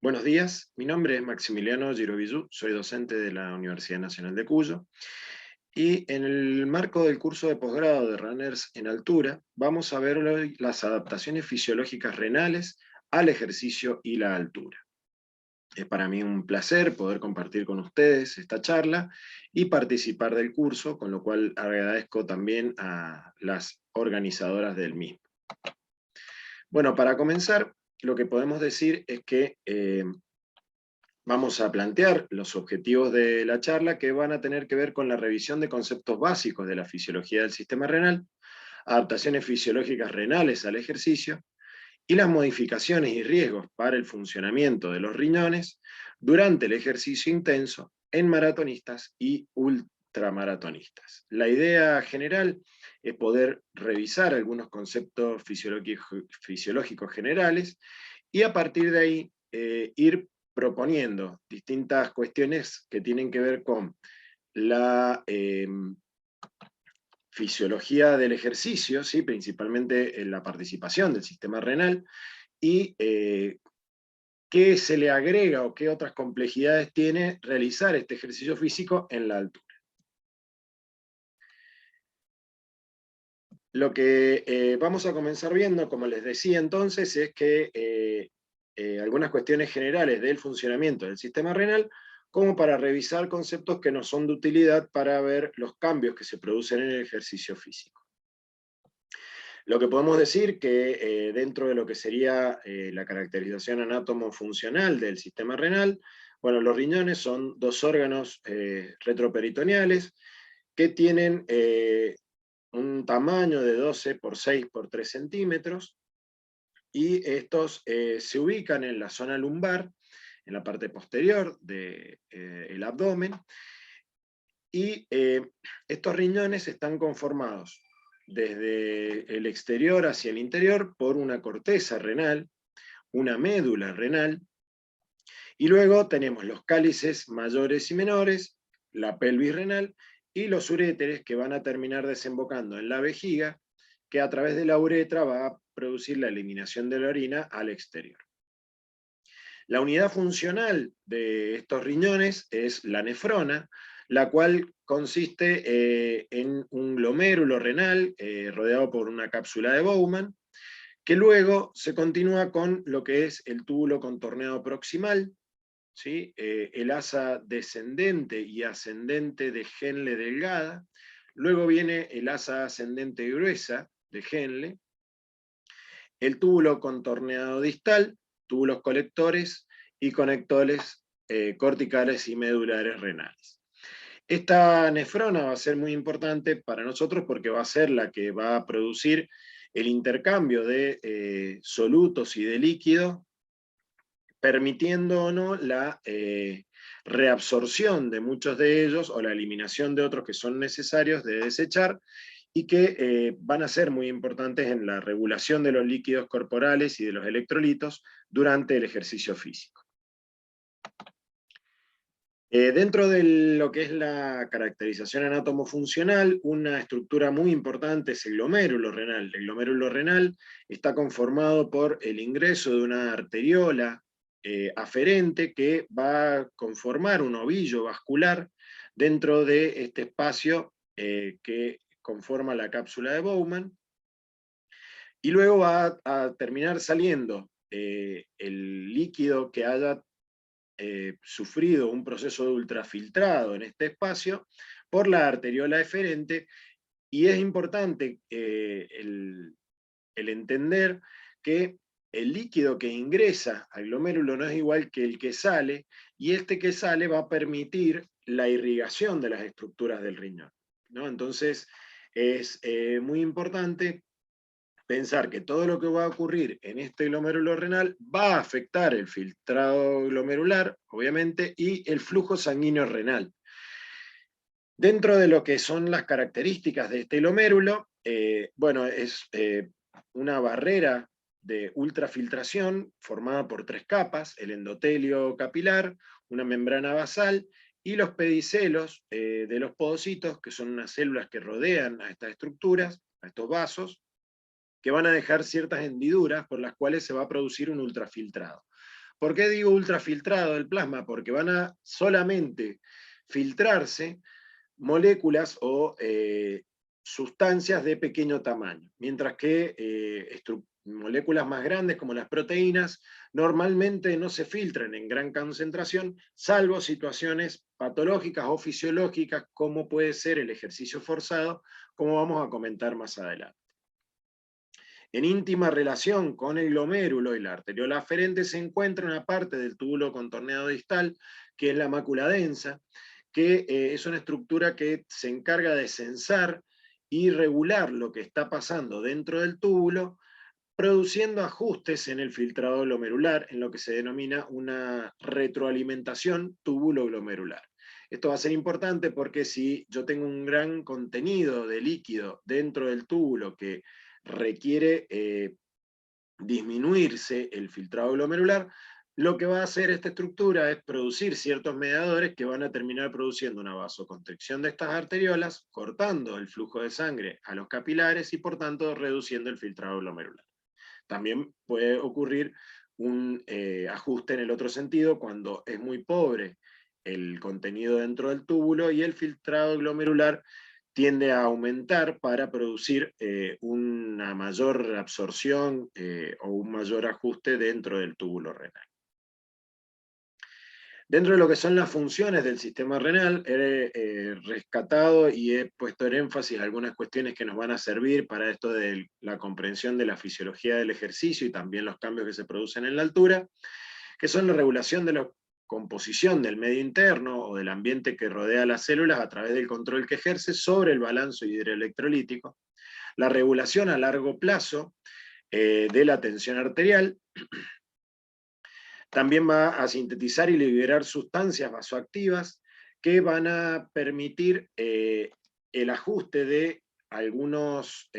Buenos días, mi nombre es Maximiliano Girovizu, soy docente de la Universidad Nacional de Cuyo y en el marco del curso de posgrado de Runners en Altura vamos a ver hoy las adaptaciones fisiológicas renales al ejercicio y la altura. Es para mí un placer poder compartir con ustedes esta charla y participar del curso, con lo cual agradezco también a las organizadoras del mismo. Bueno, para comenzar, lo que podemos decir es que vamos a plantear los objetivos de la charla que van a tener que ver con la revisión de conceptos básicos de la fisiología del sistema renal, adaptaciones fisiológicas renales al ejercicio y las modificaciones y riesgos para el funcionamiento de los riñones durante el ejercicio intenso en maratonistas y ultramaratonistas. La idea general es poder revisar algunos conceptos fisiológicos generales y a partir de ahí ir proponiendo distintas cuestiones que tienen que ver con la fisiología del ejercicio, ¿sí? Principalmente en la participación del sistema renal, y qué se le agrega o qué otras complejidades tiene realizar este ejercicio físico en la altura. Lo que vamos a comenzar viendo, como les decía entonces, es que algunas cuestiones generales del funcionamiento del sistema renal, como para revisar conceptos que nos son de utilidad para ver los cambios que se producen en el ejercicio físico. Lo que podemos decir que dentro de lo que sería la caracterización anátomo-funcional del sistema renal, bueno, los riñones son dos órganos retroperitoneales que tienen un tamaño de 12 por 6 por 3 centímetros, y estos se ubican en la zona lumbar, en la parte posterior del abdomen, y estos riñones están conformados desde el exterior hacia el interior por una corteza renal, una médula renal, y luego tenemos los cálices mayores y menores, la pelvis renal, y los uréteres que van a terminar desembocando en la vejiga, que a través de la uretra va a producir la eliminación de la orina al exterior. La unidad funcional de estos riñones es la nefrona, la cual consiste en un glomérulo renal rodeado por una cápsula de Bowman, que luego se continúa con lo que es el túbulo contorneado proximal, ¿sí? El asa descendente y ascendente de Henle delgada, luego viene el asa ascendente gruesa de Henle, el túbulo contorneado distal, túbulos colectores y conectores corticales y medulares renales. Esta nefrona va a ser muy importante para nosotros porque va a ser la que va a producir el intercambio de solutos y de líquido, permitiendo o no la reabsorción de muchos de ellos o la eliminación de otros que son necesarios de desechar y que van a ser muy importantes en la regulación de los líquidos corporales y de los electrolitos durante el ejercicio físico. Dentro de lo que es la caracterización anátomo-funcional, una estructura muy importante es el glomérulo renal. El glomérulo renal está conformado por el ingreso de una arteriola aferente que va a conformar un ovillo vascular dentro de este espacio que conforma la cápsula de Bowman, y luego va a terminar saliendo el líquido que haya sufrido un proceso de ultrafiltrado en este espacio por la arteriola eferente, y es importante el entender que el líquido que ingresa al glomérulo no es igual que el que sale, y este que sale va a permitir la irrigación de las estructuras del riñón, ¿no? Entonces es muy importante pensar que todo lo que va a ocurrir en este glomérulo renal va a afectar el filtrado glomerular, obviamente, y el flujo sanguíneo renal. Dentro de lo que son las características de este glomérulo, bueno, es una barrera de ultrafiltración formada por 3 capas: el endotelio capilar, una membrana basal y los pedicelos de los podocitos, que son unas células que rodean a estas estructuras, a estos vasos, que van a dejar ciertas hendiduras por las cuales se va a producir un ultrafiltrado. ¿Por qué digo ultrafiltrado del plasma? Porque van a solamente filtrarse moléculas o sustancias de pequeño tamaño, mientras que moléculas más grandes como las proteínas normalmente no se filtran en gran concentración, salvo situaciones patológicas o fisiológicas como puede ser el ejercicio forzado, como vamos a comentar más adelante. En íntima relación con el glomérulo y la arteriola aferente se encuentra una parte del túbulo contorneado distal, que es la mácula densa, que es una estructura que se encarga de censar y regular lo que está pasando dentro del túbulo, produciendo ajustes en el filtrado glomerular, en lo que se denomina una retroalimentación túbulo-glomerular. Esto va a ser importante porque si yo tengo un gran contenido de líquido dentro del túbulo que requiere disminuirse el filtrado glomerular, lo que va a hacer esta estructura es producir ciertos mediadores que van a terminar produciendo una vasoconstricción de estas arteriolas, cortando el flujo de sangre a los capilares y por tanto reduciendo el filtrado glomerular. También puede ocurrir un ajuste en el otro sentido cuando es muy pobre el contenido dentro del túbulo y el filtrado glomerular tiende a aumentar para producir una mayor absorción o un mayor ajuste dentro del túbulo renal. Dentro de lo que son las funciones del sistema renal, he rescatado y he puesto en énfasis algunas cuestiones que nos van a servir para esto de la comprensión de la fisiología del ejercicio y también los cambios que se producen en la altura, que son la regulación de la composición del medio interno o del ambiente que rodea a las células a través del control que ejerce sobre el balance hidroelectrolítico, la regulación a largo plazo de la tensión arterial. También va a sintetizar y liberar sustancias vasoactivas que van a permitir el ajuste de algunos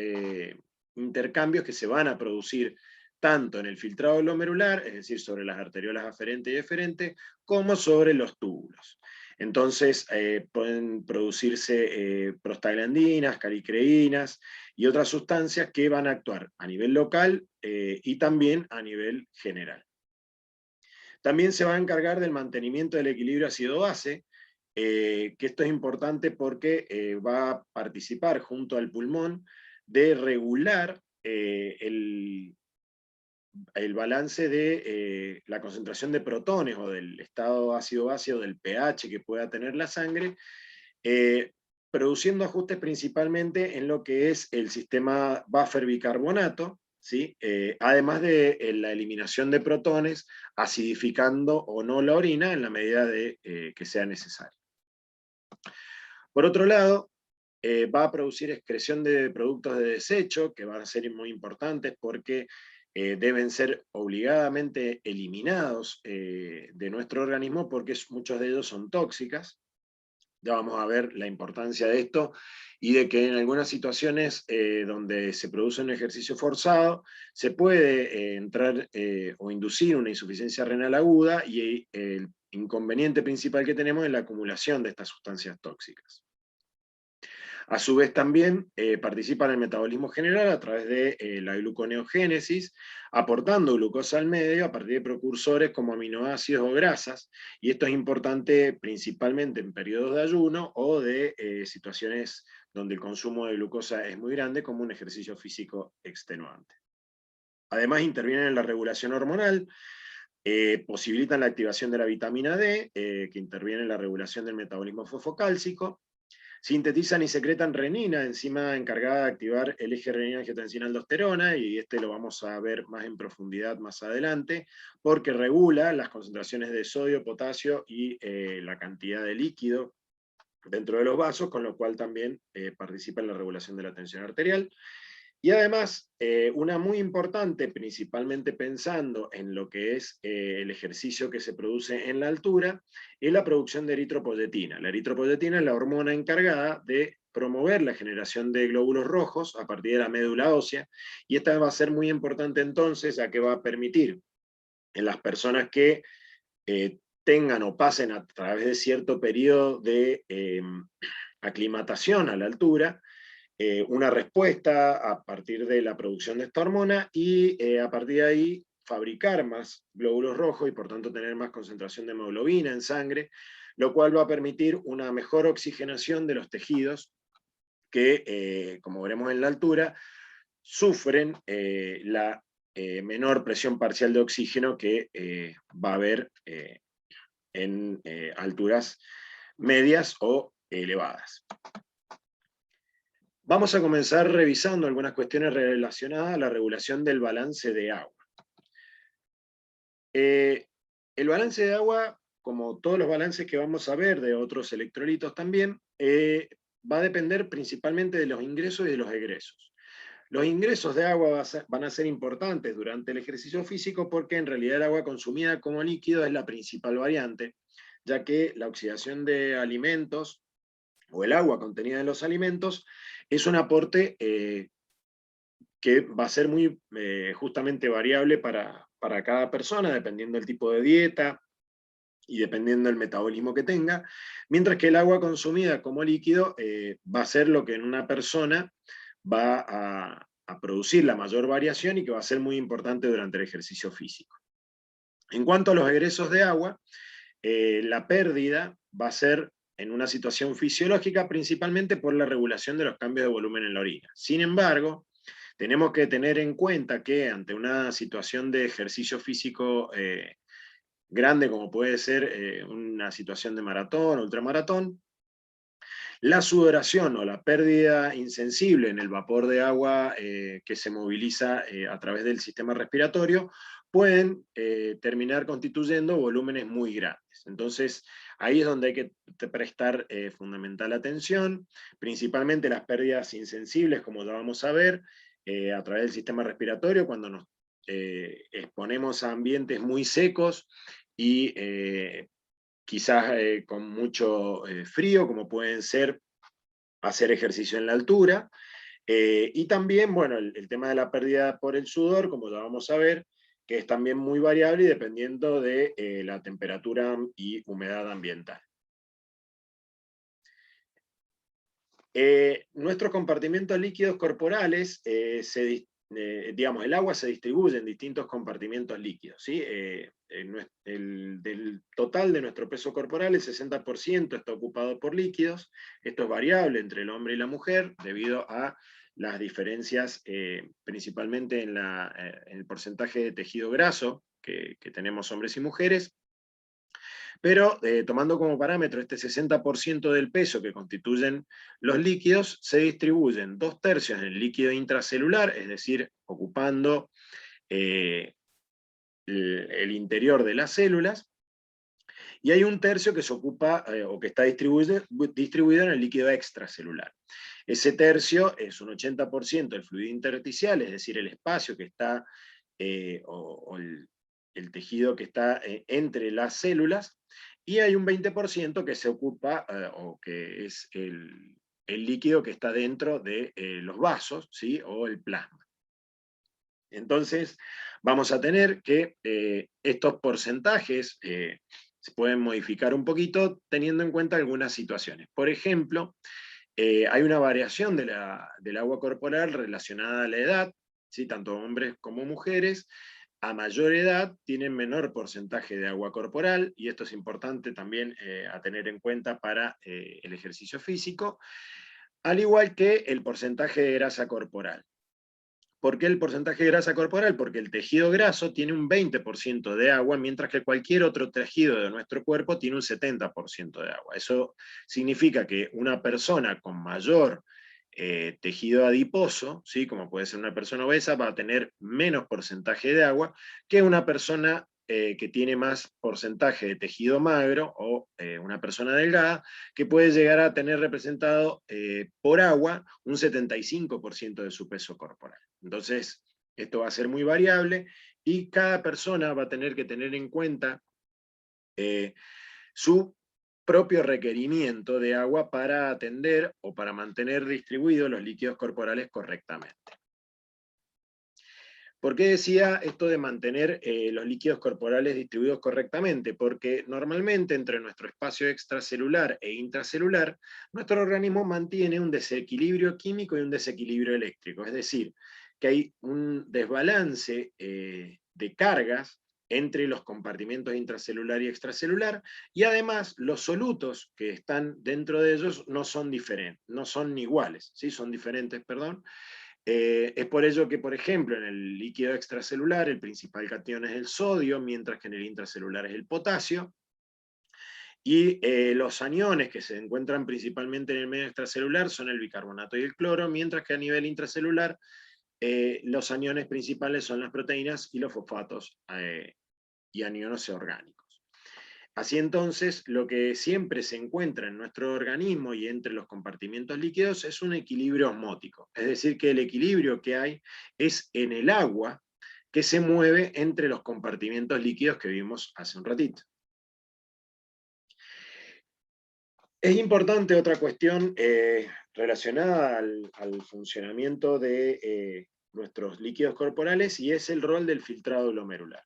intercambios que se van a producir tanto en el filtrado glomerular, es decir, sobre las arteriolas aferente y eferente, como sobre los túbulos. Entonces pueden producirse prostaglandinas, calicreínas y otras sustancias que van a actuar a nivel local y también a nivel general. También se va a encargar del mantenimiento del equilibrio ácido-base, que esto es importante porque va a participar junto al pulmón de regular el balance de la concentración de protones o del estado ácido-base o del pH que pueda tener la sangre, produciendo ajustes principalmente en lo que es el sistema buffer-bicarbonato, ¿sí? Además de la eliminación de protones, acidificando o no la orina en la medida de que sea necesario. Por otro lado, va a producir excreción de productos de desecho, que van a ser muy importantes porque deben ser obligadamente eliminados de nuestro organismo porque muchos de ellos son tóxicas. Ya vamos a ver la importancia de esto y de que en algunas situaciones donde se produce un ejercicio forzado, se puede entrar o inducir una insuficiencia renal aguda y el inconveniente principal que tenemos es la acumulación de estas sustancias tóxicas. A su vez también participa en el metabolismo general a través de la gluconeogénesis, aportando glucosa al medio a partir de precursores como aminoácidos o grasas, y esto es importante principalmente en periodos de ayuno o de situaciones donde el consumo de glucosa es muy grande, como un ejercicio físico extenuante. Además intervienen en la regulación hormonal, posibilitan la activación de la vitamina D, que interviene en la regulación del metabolismo fosfocálcico, sintetizan y secretan renina, enzima encargada de activar el eje renina-angiotensina-aldosterona, y este lo vamos a ver más en profundidad más adelante, porque regula las concentraciones de sodio, potasio y la cantidad de líquido dentro de los vasos, con lo cual también participa en la regulación de la tensión arterial. Y además, una muy importante, principalmente pensando en lo que es el ejercicio que se produce en la altura, es la producción de eritropoyetina. La eritropoyetina es la hormona encargada de promover la generación de glóbulos rojos a partir de la médula ósea, y esta va a ser muy importante entonces, ya que va a permitir en las personas que tengan o pasen a través de cierto periodo de aclimatación a la altura, una respuesta a partir de la producción de esta hormona y a partir de ahí fabricar más glóbulos rojos y por tanto tener más concentración de hemoglobina en sangre, lo cual va a permitir una mejor oxigenación de los tejidos que, como veremos en la altura, sufren la menor presión parcial de oxígeno que va a haber en alturas medias o elevadas. Vamos a comenzar revisando algunas cuestiones relacionadas a la regulación del balance de agua. El balance de agua, como todos los balances que vamos a ver de otros electrolitos también, va a depender principalmente de los ingresos y de los egresos. Los ingresos de agua van a ser importantes durante el ejercicio físico porque en realidad el agua consumida como líquido es la principal variante, ya que la oxidación de alimentos o el agua contenida en los alimentos es un aporte que va a ser muy justamente variable para cada persona, dependiendo del tipo de dieta y dependiendo del metabolismo que tenga, mientras que el agua consumida como líquido va a ser lo que en una persona va a producir la mayor variación y que va a ser muy importante durante el ejercicio físico. En cuanto a los egresos de agua, la pérdida va a ser en una situación fisiológica principalmente por la regulación de los cambios de volumen en la orina. Sin embargo, tenemos que tener en cuenta que ante una situación de ejercicio físico grande, como puede ser una situación de maratón o ultramaratón, la sudoración o la pérdida insensible en el vapor de agua que se moviliza a través del sistema respiratorio pueden terminar constituyendo volúmenes muy grandes. Entonces, ahí es donde hay que prestar fundamental atención, principalmente las pérdidas insensibles, como ya vamos a ver, a través del sistema respiratorio, cuando nos exponemos a ambientes muy secos y quizás con mucho frío, como pueden ser hacer ejercicio en la altura, y también, bueno, el tema de la pérdida por el sudor, como ya vamos a ver, que es también muy variable y dependiendo de la temperatura y humedad ambiental. Nuestros compartimentos líquidos corporales, digamos, el agua se distribuye en distintos compartimentos líquidos, ¿sí? Del total de nuestro peso corporal, el 60% está ocupado por líquidos. Esto es variable entre el hombre y la mujer, debido a las diferencias, principalmente en el porcentaje de tejido graso que tenemos hombres y mujeres. Pero tomando como parámetro este 60% del peso que constituyen los líquidos, se distribuyen 2/3 en el líquido intracelular, es decir, ocupando el interior de las células, y hay 1/3 que se ocupa o que está distribuido en el líquido extracelular. Ese tercio es un 80% del fluido intersticial, es decir, el espacio que está, o el tejido que está entre las células, y hay un 20% que se ocupa, o que es el líquido que está dentro de los vasos, ¿sí? O el plasma. Entonces, vamos a tener que estos porcentajes se pueden modificar un poquito teniendo en cuenta algunas situaciones. Por ejemplo, hay una variación del agua corporal relacionada a la edad, ¿sí? Tanto hombres como mujeres. A mayor edad tienen menor porcentaje de agua corporal, y esto es importante también a tener en cuenta para el ejercicio físico, al igual que el porcentaje de grasa corporal. ¿Por qué el porcentaje de grasa corporal? Porque el tejido graso tiene un 20% de agua, mientras que cualquier otro tejido de nuestro cuerpo tiene un 70% de agua. Eso significa que una persona con mayor tejido adiposo, ¿sí? Como puede ser una persona obesa, va a tener menos porcentaje de agua que una persona que tiene más porcentaje de tejido magro, o una persona delgada, que puede llegar a tener representado por agua un 75% de su peso corporal. Entonces, esto va a ser muy variable y cada persona va a tener que tener en cuenta su propio requerimiento de agua para atender o para mantener distribuidos los líquidos corporales correctamente. ¿Por qué decía esto de mantener los líquidos corporales distribuidos correctamente? Porque normalmente entre nuestro espacio extracelular e intracelular, nuestro organismo mantiene un desequilibrio químico y un desequilibrio eléctrico, es decir, que hay un desbalance de cargas entre los compartimentos intracelular y extracelular, y además los solutos que están dentro de ellos no son diferentes, no son iguales, ¿sí? Son diferentes, perdón. Es por ello que, por ejemplo, en el líquido extracelular el principal catión es el sodio, mientras que en el intracelular es el potasio, y los aniones que se encuentran principalmente en el medio extracelular son el bicarbonato y el cloro, mientras que a nivel intracelular los aniones principales son las proteínas y los fosfatos y aniones orgánicos. Así entonces, lo que siempre se encuentra en nuestro organismo y entre los compartimentos líquidos es un equilibrio osmótico. Es decir, que el equilibrio que hay es en el agua que se mueve entre los compartimentos líquidos que vimos hace un ratito. Es importante otra cuestión relacionada al funcionamiento de nuestros líquidos corporales, y es el rol del filtrado glomerular.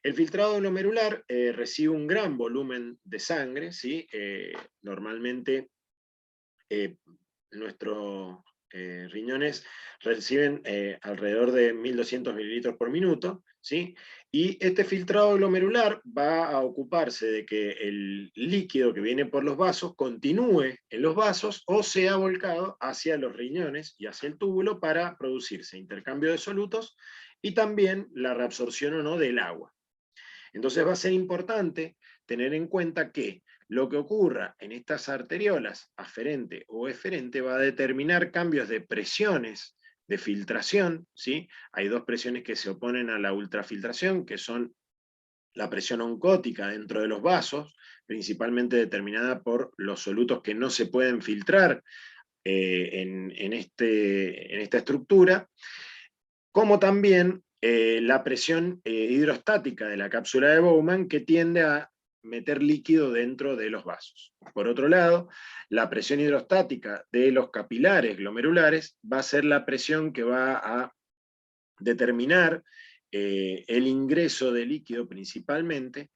El filtrado glomerular recibe un gran volumen de sangre, ¿sí? Normalmente nuestros riñones reciben alrededor de 1200 mililitros por minuto, ¿sí? Y este filtrado glomerular va a ocuparse de que el líquido que viene por los vasos continúe en los vasos o sea volcado hacia los riñones y hacia el túbulo para producirse intercambio de solutos y también la reabsorción o no del agua. Entonces va a ser importante tener en cuenta que lo que ocurra en estas arteriolas aferente o eferente va a determinar cambios de presiones de filtración, ¿sí? Hay dos presiones que se oponen a la ultrafiltración, que son la presión oncótica dentro de los vasos, principalmente determinada por los solutos que no se pueden filtrar en esta estructura, como también la presión hidrostática de la cápsula de Bowman, que tiende a meter líquido dentro de los vasos. Por otro lado, la presión hidrostática de los capilares glomerulares va a ser la presión que va a determinar el ingreso de líquido principalmente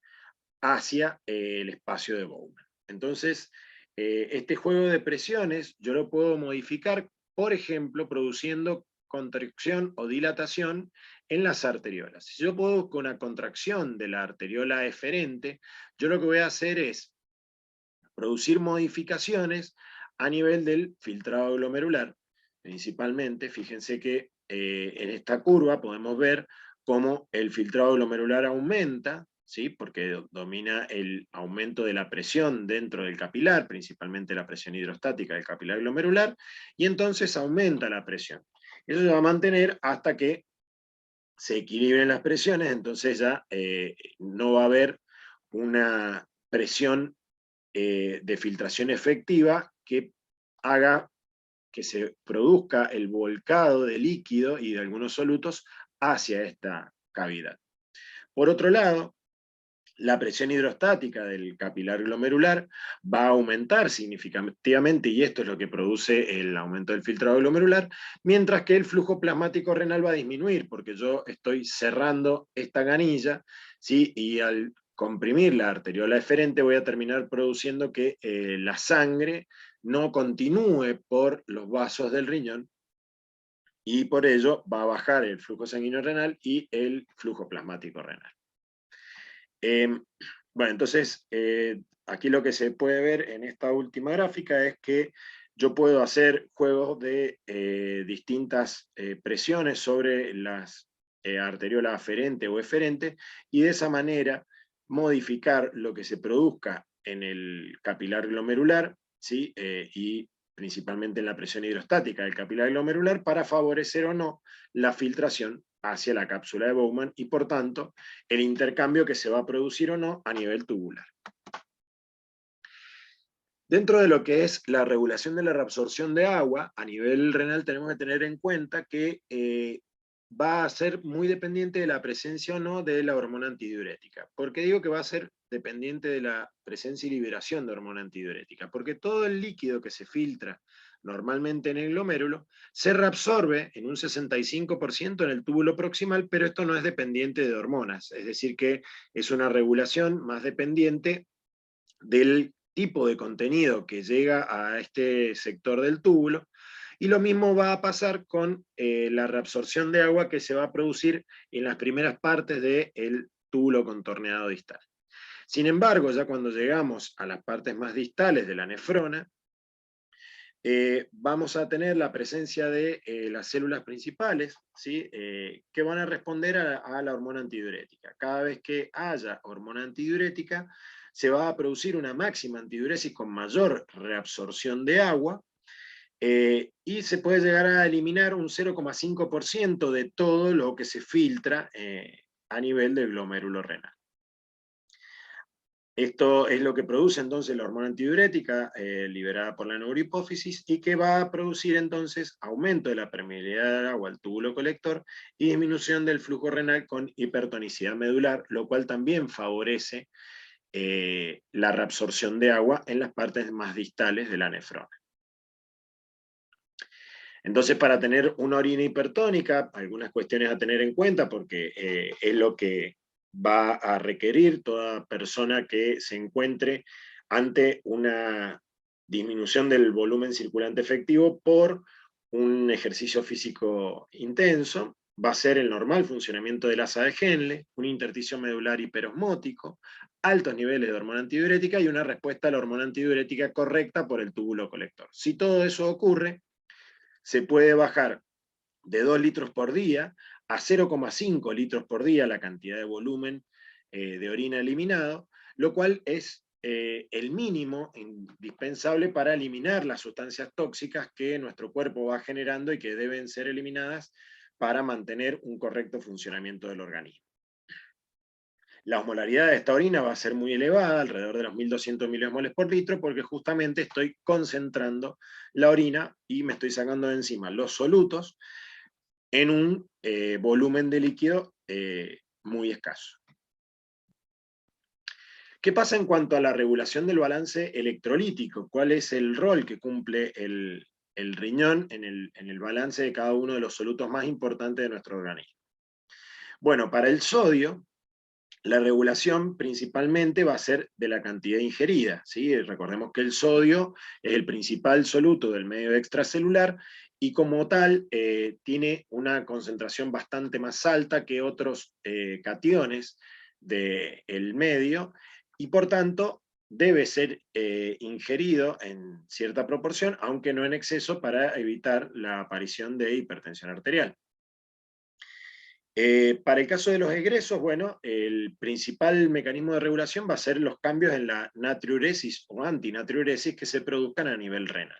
hacia el espacio de Bowman. Entonces, este juego de presiones yo lo puedo modificar, por ejemplo, produciendo contracción o dilatación en las arteriolas. Si yo produzco una contracción de la arteriola eferente, yo lo que voy a hacer es producir modificaciones a nivel del filtrado glomerular. Principalmente, fíjense que en esta curva podemos ver cómo el filtrado glomerular aumenta, ¿sí? Porque domina el aumento de la presión dentro del capilar, principalmente la presión hidrostática del capilar glomerular, y entonces aumenta la presión. Eso se va a mantener hasta que se equilibren las presiones, entonces ya no va a haber una presión de filtración efectiva que haga que se produzca el volcado de líquido y de algunos solutos hacia esta cavidad. Por otro lado, la presión hidrostática del capilar glomerular va a aumentar significativamente, y esto es lo que produce el aumento del filtrado glomerular, mientras que el flujo plasmático renal va a disminuir, porque yo estoy cerrando esta canilla, ¿sí? Y al comprimir la arteriola eferente voy a terminar produciendo que la sangre no continúe por los vasos del riñón, y por ello va a bajar el flujo sanguíneo renal y el flujo plasmático renal. Bueno, entonces aquí lo que se puede ver en esta última gráfica es que yo puedo hacer juegos de distintas presiones sobre las arteriolas aferente o eferente, y de esa manera modificar lo que se produzca en el capilar glomerular, ¿sí? Y principalmente en la presión hidrostática del capilar glomerular, para favorecer o no la filtración hacia la cápsula de Bowman y por tanto el intercambio que se va a producir o no a nivel tubular. Dentro de lo que es la regulación de la reabsorción de agua, a nivel renal tenemos que tener en cuenta que va a ser muy dependiente de la presencia o no de la hormona antidiurética. ¿Por qué digo que va a ser dependiente de la presencia y liberación de hormona antidiurética? Porque todo el líquido que se filtra normalmente en el glomérulo se reabsorbe en un 65% en el túbulo proximal, pero esto no es dependiente de hormonas, es decir que es una regulación más dependiente del tipo de contenido que llega a este sector del túbulo, Y lo mismo va a pasar con la reabsorción de agua que se va a producir en las primeras partes del túbulo contorneado distal. Sin embargo, ya cuando llegamos a las partes más distales de la nefrona, vamos a tener la presencia de las células principales, ¿sí? Que van a responder a la hormona antidiurética. Cada vez que haya hormona antidiurética, se va a producir una máxima antidiuresis con mayor reabsorción de agua, y se puede llegar a eliminar un 0,5% de todo lo que se filtra a nivel del glomérulo renal. Esto es lo que produce entonces la hormona antidiurética liberada por la neurohipófisis y que va a producir entonces aumento de la permeabilidad del agua al túbulo colector y disminución del flujo renal con hipertonicidad medular, lo cual también favorece la reabsorción de agua en las partes más distales de la nefrona. Entonces, para tener una orina hipertónica, algunas cuestiones a tener en cuenta, porque es lo que va a requerir toda persona que se encuentre ante una disminución del volumen circulante efectivo por un ejercicio físico intenso. Va a ser el normal funcionamiento del asa de Henle, un intersticio medular hiperosmótico, altos niveles de hormona antidiurética y una respuesta a la hormona antidiurética correcta por el túbulo colector. Si todo eso ocurre, se puede bajar de 2 litros por día a 0,5 litros por día la cantidad de volumen de orina eliminado, lo cual es el mínimo indispensable para eliminar las sustancias tóxicas que nuestro cuerpo va generando y que deben ser eliminadas para mantener un correcto funcionamiento del organismo. La osmolaridad de esta orina va a ser muy elevada, alrededor de los 1200 milimoles por litro, porque justamente estoy concentrando la orina y me estoy sacando de encima los solutos en un volumen de líquido muy escaso. ¿Qué pasa en cuanto a la regulación del balance electrolítico? ¿Cuál es el rol que cumple el riñón en el balance de cada uno de los solutos más importantes de nuestro organismo? Bueno, para el sodio, la regulación principalmente va a ser de la cantidad ingerida, ¿sí? Recordemos que el sodio es el principal soluto del medio extracelular y como tal tiene una concentración bastante más alta que otros cationes del medio y por tanto debe ser ingerido en cierta proporción, aunque no en exceso, para evitar la aparición de hipertensión arterial. Para el caso de los egresos, bueno, el principal mecanismo de regulación va a ser los cambios en la natriuresis o antinatriuresis que se produzcan a nivel renal.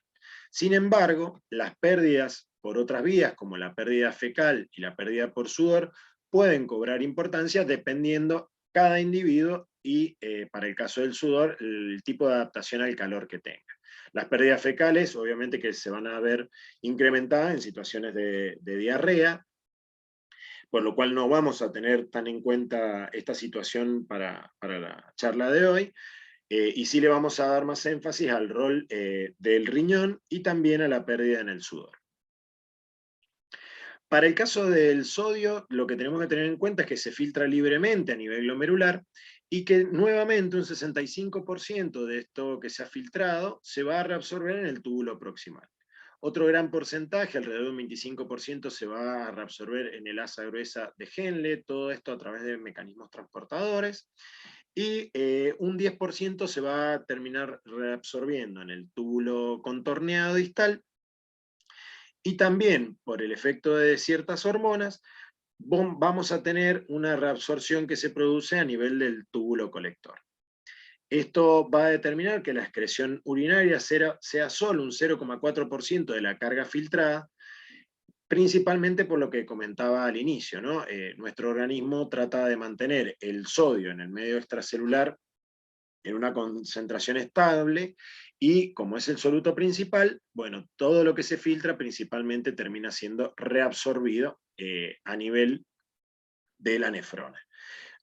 Sin embargo, las pérdidas por otras vías, como la pérdida fecal y la pérdida por sudor, pueden cobrar importancia dependiendo cada individuo y, para el caso del sudor, el tipo de adaptación al calor que tenga. Las pérdidas fecales, obviamente que se van a ver incrementadas en situaciones de diarrea, por lo cual no vamos a tener tan en cuenta esta situación para la charla de hoy, y sí le vamos a dar más énfasis al rol del riñón y también a la pérdida en el sudor. Para el caso del sodio, lo que tenemos que tener en cuenta es que se filtra libremente a nivel glomerular y que nuevamente un 65% de esto que se ha filtrado se va a reabsorber en el túbulo proximal. Otro gran porcentaje, alrededor de un 25%, se va a reabsorber en el asa gruesa de Henle, todo esto a través de mecanismos transportadores, y un 10% se va a terminar reabsorbiendo en el túbulo contorneado distal, y también por el efecto de ciertas hormonas, vamos a tener una reabsorción que se produce a nivel del túbulo colector. Esto va a determinar que la excreción urinaria sea solo un 0,4% de la carga filtrada, principalmente por lo que comentaba al inicio, ¿no? Nuestro organismo trata de mantener el sodio en el medio extracelular en una concentración estable, y como es el soluto principal, bueno, todo lo que se filtra principalmente termina siendo reabsorbido a nivel de la nefrona.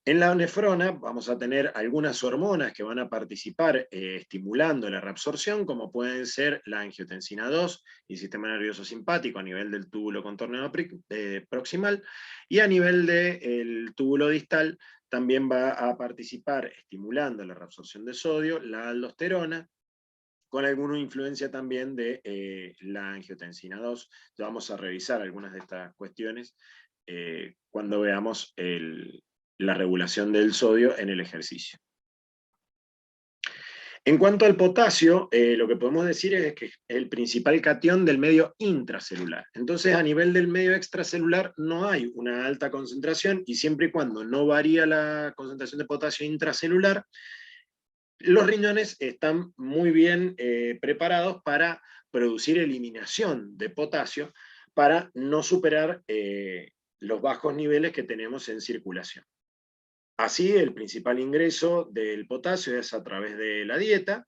En la nefrona vamos a tener algunas hormonas que van a participar estimulando la reabsorción, como pueden ser la angiotensina 2 y el sistema nervioso simpático a nivel del túbulo contorneado proximal, y a nivel del túbulo distal también va a participar estimulando la reabsorción de sodio, la aldosterona, con alguna influencia también de la angiotensina 2. Ya vamos a revisar algunas de estas cuestiones cuando veamos la regulación del sodio en el ejercicio. En cuanto al potasio, lo que podemos decir es que es el principal catión del medio intracelular. Entonces, a nivel del medio extracelular no hay una alta concentración, y siempre y cuando no varía la concentración de potasio intracelular, los riñones están muy bien preparados para producir eliminación de potasio para no superar los bajos niveles que tenemos en circulación. Así, el principal ingreso del potasio es a través de la dieta,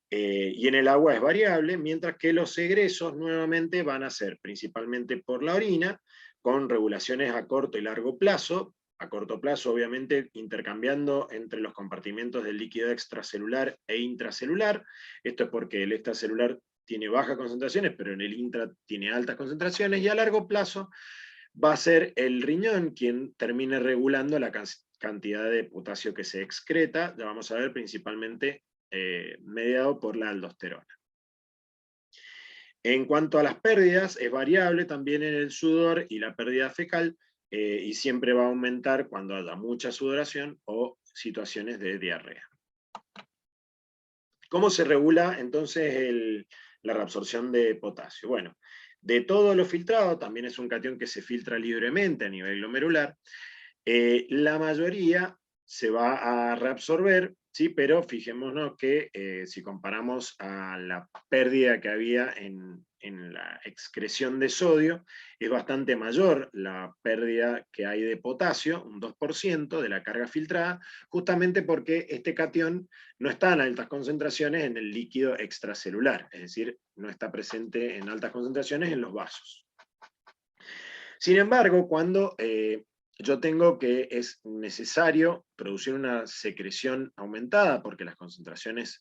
y en el agua es variable, mientras que los egresos nuevamente van a ser principalmente por la orina, con regulaciones a corto y largo plazo. A corto plazo, obviamente, intercambiando entre los compartimentos del líquido extracelular e intracelular. Esto es porque el extracelular tiene bajas concentraciones, pero en el intra tiene altas concentraciones, y a largo plazo va a ser el riñón quien termine regulando la cantidad de potasio que se excreta. Ya vamos a ver, principalmente mediado por la aldosterona. En cuanto a las pérdidas, es variable también en el sudor y la pérdida fecal, y siempre va a aumentar cuando haya mucha sudoración o situaciones de diarrea. ¿Cómo se regula entonces la reabsorción de potasio? Bueno, de todo lo filtrado, también es un catión que se filtra libremente a nivel glomerular, la mayoría se va a reabsorber, ¿sí? Pero fijémonos que si comparamos a la pérdida que había en la excreción de sodio, es bastante mayor la pérdida que hay de potasio, un 2% de la carga filtrada, justamente porque este catión no está en altas concentraciones en el líquido extracelular, es decir, no está presente en altas concentraciones en los vasos. Sin embargo, cuando yo tengo que es necesario producir una secreción aumentada porque las concentraciones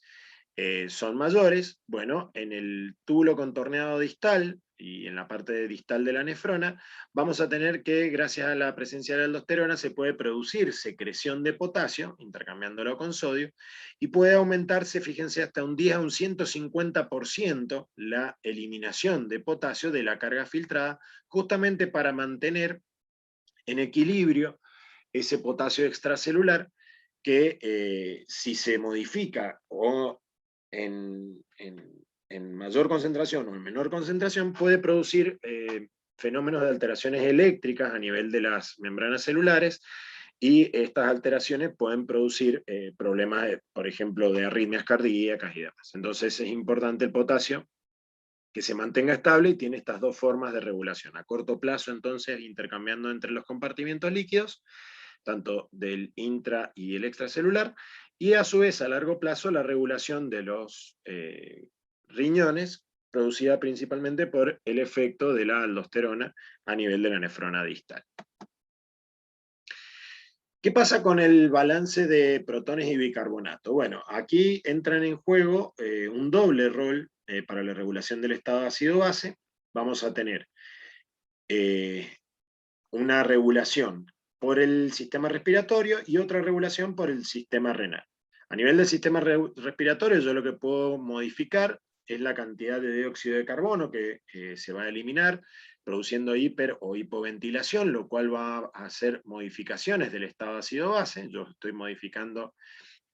son mayores, bueno, en el túbulo contorneado distal y en la parte distal de la nefrona, vamos a tener que, gracias a la presencia de la aldosterona, se puede producir secreción de potasio, intercambiándolo con sodio, y puede aumentarse, fíjense, hasta un 10 a un 150% la eliminación de potasio de la carga filtrada, justamente para mantener en equilibrio ese potasio extracelular que si se modifica o en mayor concentración o en menor concentración puede producir fenómenos de alteraciones eléctricas a nivel de las membranas celulares, y estas alteraciones pueden producir problemas, por ejemplo, de arritmias cardíacas y demás. Entonces es importante el potasio que se mantenga estable, y tiene estas dos formas de regulación. A corto plazo, entonces, intercambiando entre los compartimentos líquidos, tanto del intra y el extracelular, y a su vez a largo plazo la regulación de los riñones, producida principalmente por el efecto de la aldosterona a nivel de la nefrona distal. ¿Qué pasa con el balance de protones y bicarbonato? Bueno, aquí entran en juego un doble rol para la regulación del estado ácido-base. Vamos a tener una regulación por el sistema respiratorio y otra regulación por el sistema renal. A nivel del sistema respiratorio, yo lo que puedo modificar es la cantidad de dióxido de carbono que se va a eliminar, produciendo hiper o hipoventilación, lo cual va a hacer modificaciones del estado ácido-base. Yo estoy modificando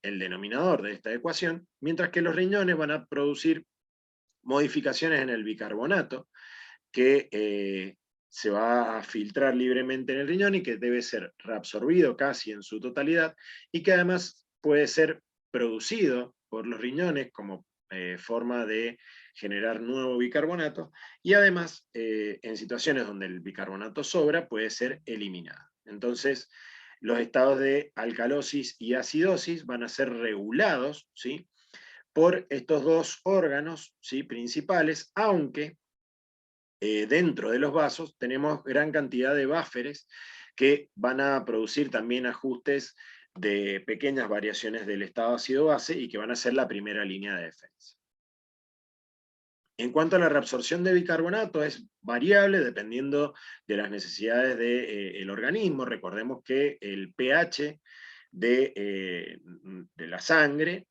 el denominador de esta ecuación, mientras que los riñones van a producir modificaciones en el bicarbonato, que se va a filtrar libremente en el riñón y que debe ser reabsorbido casi en su totalidad, y que además puede ser producido por los riñones como forma de generar nuevo bicarbonato, y además en situaciones donde el bicarbonato sobra puede ser eliminado. Entonces los estados de alcalosis y acidosis van a ser regulados, ¿sí?, por estos dos órganos, ¿sí?, principales, aunque dentro de los vasos tenemos gran cantidad de bufferes que van a producir también ajustes de pequeñas variaciones del estado ácido-base y que van a ser la primera línea de defensa. En cuanto a la reabsorción de bicarbonato, es variable dependiendo de las necesidades del organismo. Recordemos que el pH de la sangre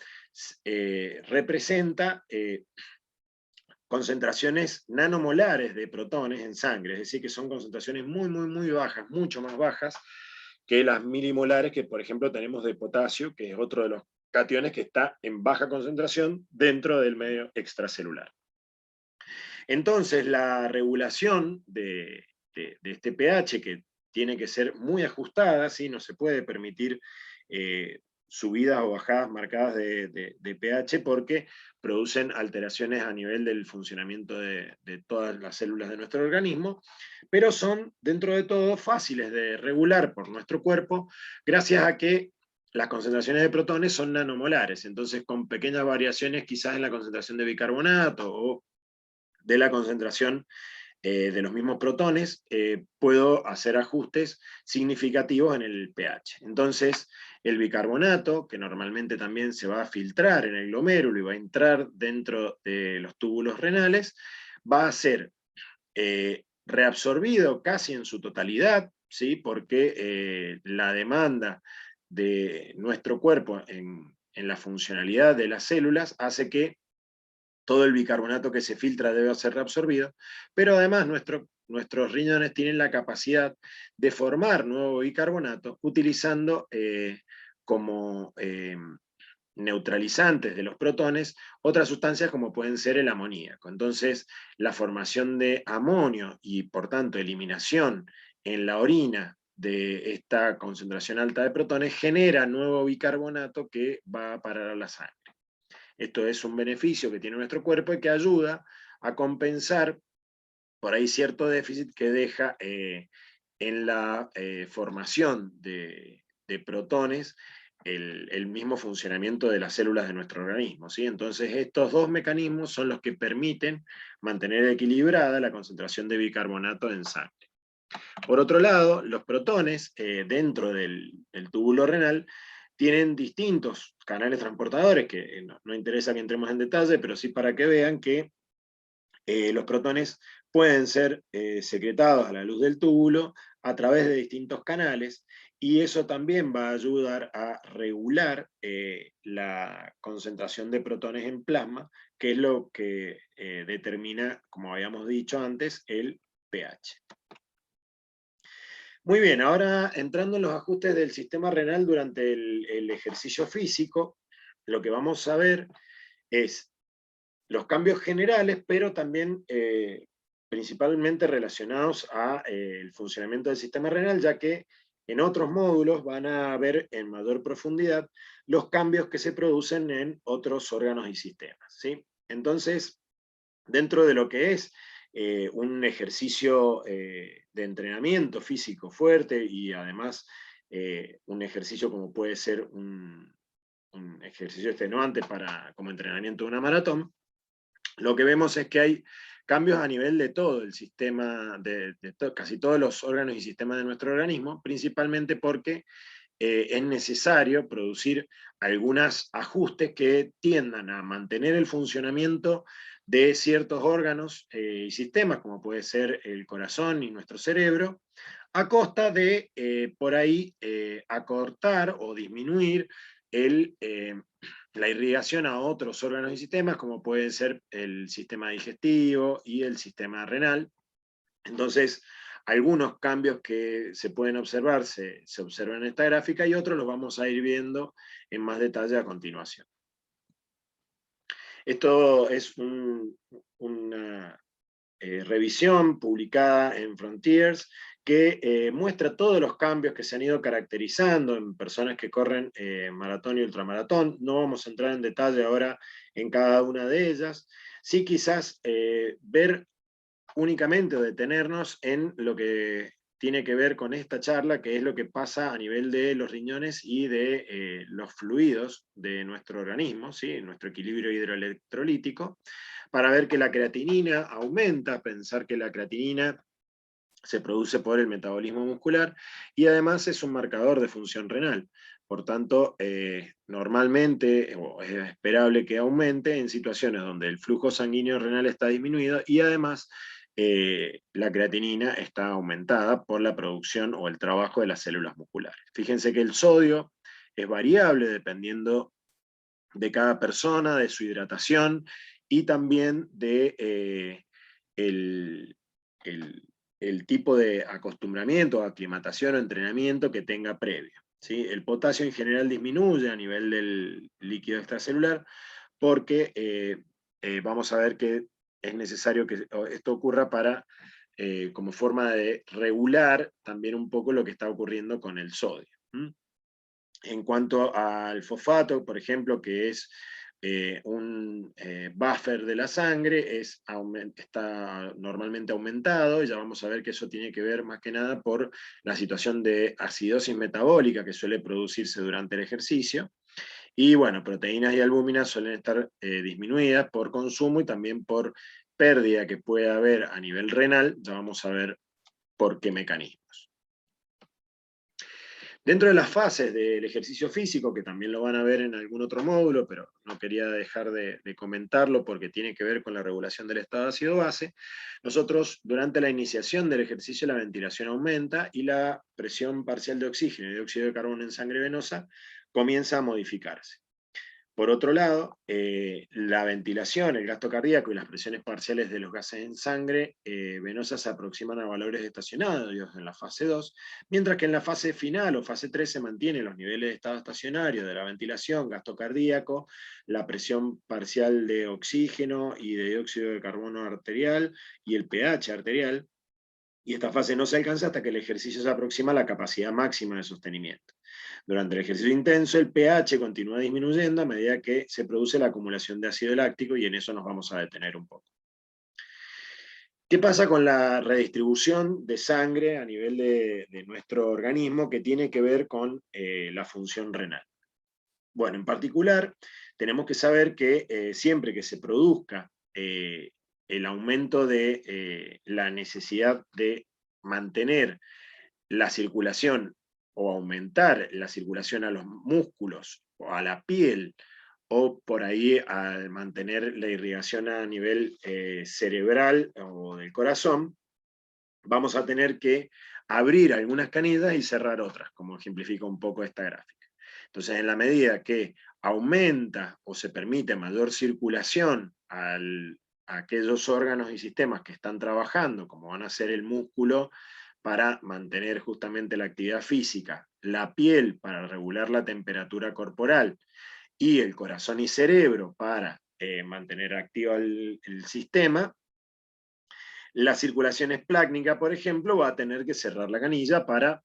representa concentraciones nanomolares de protones en sangre, es decir, que son concentraciones muy, muy, muy bajas, mucho más bajas que las milimolares que, por ejemplo, tenemos de potasio, que es otro de los cationes que está en baja concentración dentro del medio extracelular. Entonces, la regulación de este pH, que tiene que ser muy ajustada, ¿sí? No se puede permitir subidas o bajadas marcadas de pH porque producen alteraciones a nivel del funcionamiento de todas las células de nuestro organismo, pero son, dentro de todo, fáciles de regular por nuestro cuerpo, gracias a que las concentraciones de protones son nanomolares, entonces con pequeñas variaciones quizás en la concentración de bicarbonato o de la concentración de los mismos protones, puedo hacer ajustes significativos en el pH. Entonces, el bicarbonato, que normalmente también se va a filtrar en el glomérulo y va a entrar dentro de los túbulos renales, va a ser reabsorbido casi en su totalidad, ¿sí? Porque la demanda de nuestro cuerpo en la funcionalidad de las células hace que todo el bicarbonato que se filtra debe ser reabsorbido, pero además nuestros riñones tienen la capacidad de formar nuevo bicarbonato utilizando como neutralizantes de los protones otras sustancias como pueden ser el amoníaco. Entonces, la formación de amonio y por tanto eliminación en la orina de esta concentración alta de protones genera nuevo bicarbonato que va a parar a la sangre. Esto es un beneficio que tiene nuestro cuerpo y que ayuda a compensar por ahí cierto déficit que deja en la formación de protones el mismo funcionamiento de las células de nuestro organismo, ¿sí? Entonces estos dos mecanismos son los que permiten mantener equilibrada la concentración de bicarbonato en sangre. Por otro lado, los protones dentro del túbulo renal tienen distintos canales transportadores, que no interesa que entremos en detalle, pero sí para que vean que los protones pueden ser secretados a la luz del túbulo a través de distintos canales, y eso también va a ayudar a regular la concentración de protones en plasma, que es lo que determina, como habíamos dicho antes, el pH. Muy bien, ahora entrando en los ajustes del sistema renal durante el ejercicio físico, lo que vamos a ver es los cambios generales, pero también principalmente relacionados al funcionamiento del sistema renal, ya que en otros módulos van a ver en mayor profundidad los cambios que se producen en otros órganos y sistemas, ¿sí? Entonces, dentro de lo que es un ejercicio de entrenamiento físico fuerte y además un ejercicio como puede ser un ejercicio extenuante como entrenamiento de una maratón, lo que vemos es que hay cambios a nivel de todo el sistema, de casi todos los órganos y sistemas de nuestro organismo, principalmente porque es necesario producir algunos ajustes que tiendan a mantener el funcionamiento de ciertos órganos y sistemas, como puede ser el corazón y nuestro cerebro, a costa de, por ahí, acortar o disminuir la irrigación a otros órganos y sistemas, como pueden ser el sistema digestivo y el sistema renal. Entonces, algunos cambios que se pueden observar se observan en esta gráfica y otros los vamos a ir viendo en más detalle a continuación. Esto es una revisión publicada en Frontiers que muestra todos los cambios que se han ido caracterizando en personas que corren maratón y ultramaratón. No vamos a entrar en detalle ahora en cada una de ellas. Sí, quizás ver únicamente o detenernos en lo que tiene que ver con esta charla, que es lo que pasa a nivel de los riñones y de los fluidos de nuestro organismo, ¿sí? Nuestro equilibrio hidroelectrolítico, para ver que la creatinina aumenta, pensar que la creatinina se produce por el metabolismo muscular y además es un marcador de función renal. Por tanto, normalmente, o es esperable que aumente en situaciones donde el flujo sanguíneo renal está disminuido y además la creatinina está aumentada por la producción o el trabajo de las células musculares. Fíjense que el sodio es variable dependiendo de cada persona, de su hidratación y también de el tipo de acostumbramiento, aclimatación o entrenamiento que tenga previo, ¿sí? El potasio en general disminuye a nivel del líquido extracelular porque vamos a ver que es necesario que esto ocurra para, como forma de regular también un poco lo que está ocurriendo con el sodio. En cuanto al fosfato, por ejemplo, que es un buffer de la sangre, está normalmente aumentado, y ya vamos a ver que eso tiene que ver más que nada por la situación de acidosis metabólica que suele producirse durante el ejercicio. Y bueno, proteínas y albúminas suelen estar disminuidas por consumo y también por pérdida que puede haber a nivel renal. Ya vamos a ver por qué mecanismos. Dentro de las fases del ejercicio físico, que también lo van a ver en algún otro módulo, pero no quería dejar de comentarlo porque tiene que ver con la regulación del estado de ácido base, nosotros durante la iniciación del ejercicio la ventilación aumenta y la presión parcial de oxígeno y dióxido de carbono en sangre venosa comienza a modificarse. Por otro lado, la ventilación, el gasto cardíaco y las presiones parciales de los gases en sangre venosa se aproximan a valores estacionarios en la fase 2, mientras que en la fase final o fase 3 se mantienen los niveles de estado estacionario de la ventilación, gasto cardíaco, la presión parcial de oxígeno y de dióxido de carbono arterial y el pH arterial, y esta fase no se alcanza hasta que el ejercicio se aproxima a la capacidad máxima de sostenimiento. Durante el ejercicio intenso, el pH continúa disminuyendo a medida que se produce la acumulación de ácido láctico, y en eso nos vamos a detener un poco. ¿Qué pasa con la redistribución de sangre a nivel de nuestro organismo que tiene que ver con la función renal? Bueno, en particular, tenemos que saber que siempre que se produzca el aumento de la necesidad de mantener la circulación o aumentar la circulación a los músculos o a la piel, o por ahí al mantener la irrigación a nivel cerebral o del corazón, vamos a tener que abrir algunas canillas y cerrar otras, como ejemplifica un poco esta gráfica. Entonces, en la medida que aumenta o se permite mayor circulación a aquellos órganos y sistemas que están trabajando, como van a ser el músculo para mantener justamente la actividad física, la piel para regular la temperatura corporal, y el corazón y cerebro para mantener activo el sistema, la circulación esplácnica, por ejemplo, va a tener que cerrar la canilla para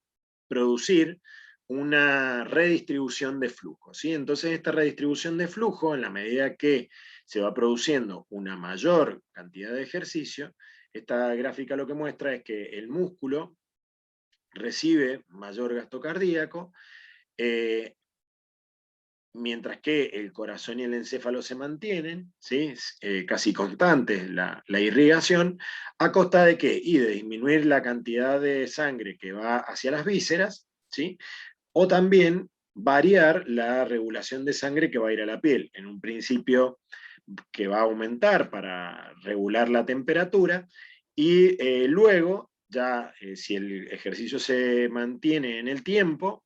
producir una redistribución de flujo, ¿sí? Entonces esta redistribución de flujo, en la medida que se va produciendo una mayor cantidad de ejercicio, esta gráfica lo que muestra es que el músculo recibe mayor gasto cardíaco, mientras que el corazón y el encéfalo se mantienen, ¿sí? Casi constantes la irrigación, a costa de ¿qué? Y de disminuir la cantidad de sangre que va hacia las vísceras, ¿sí? O también variar la regulación de sangre que va a ir a la piel. En un principio que va a aumentar para regular la temperatura, y luego, ya si el ejercicio se mantiene en el tiempo,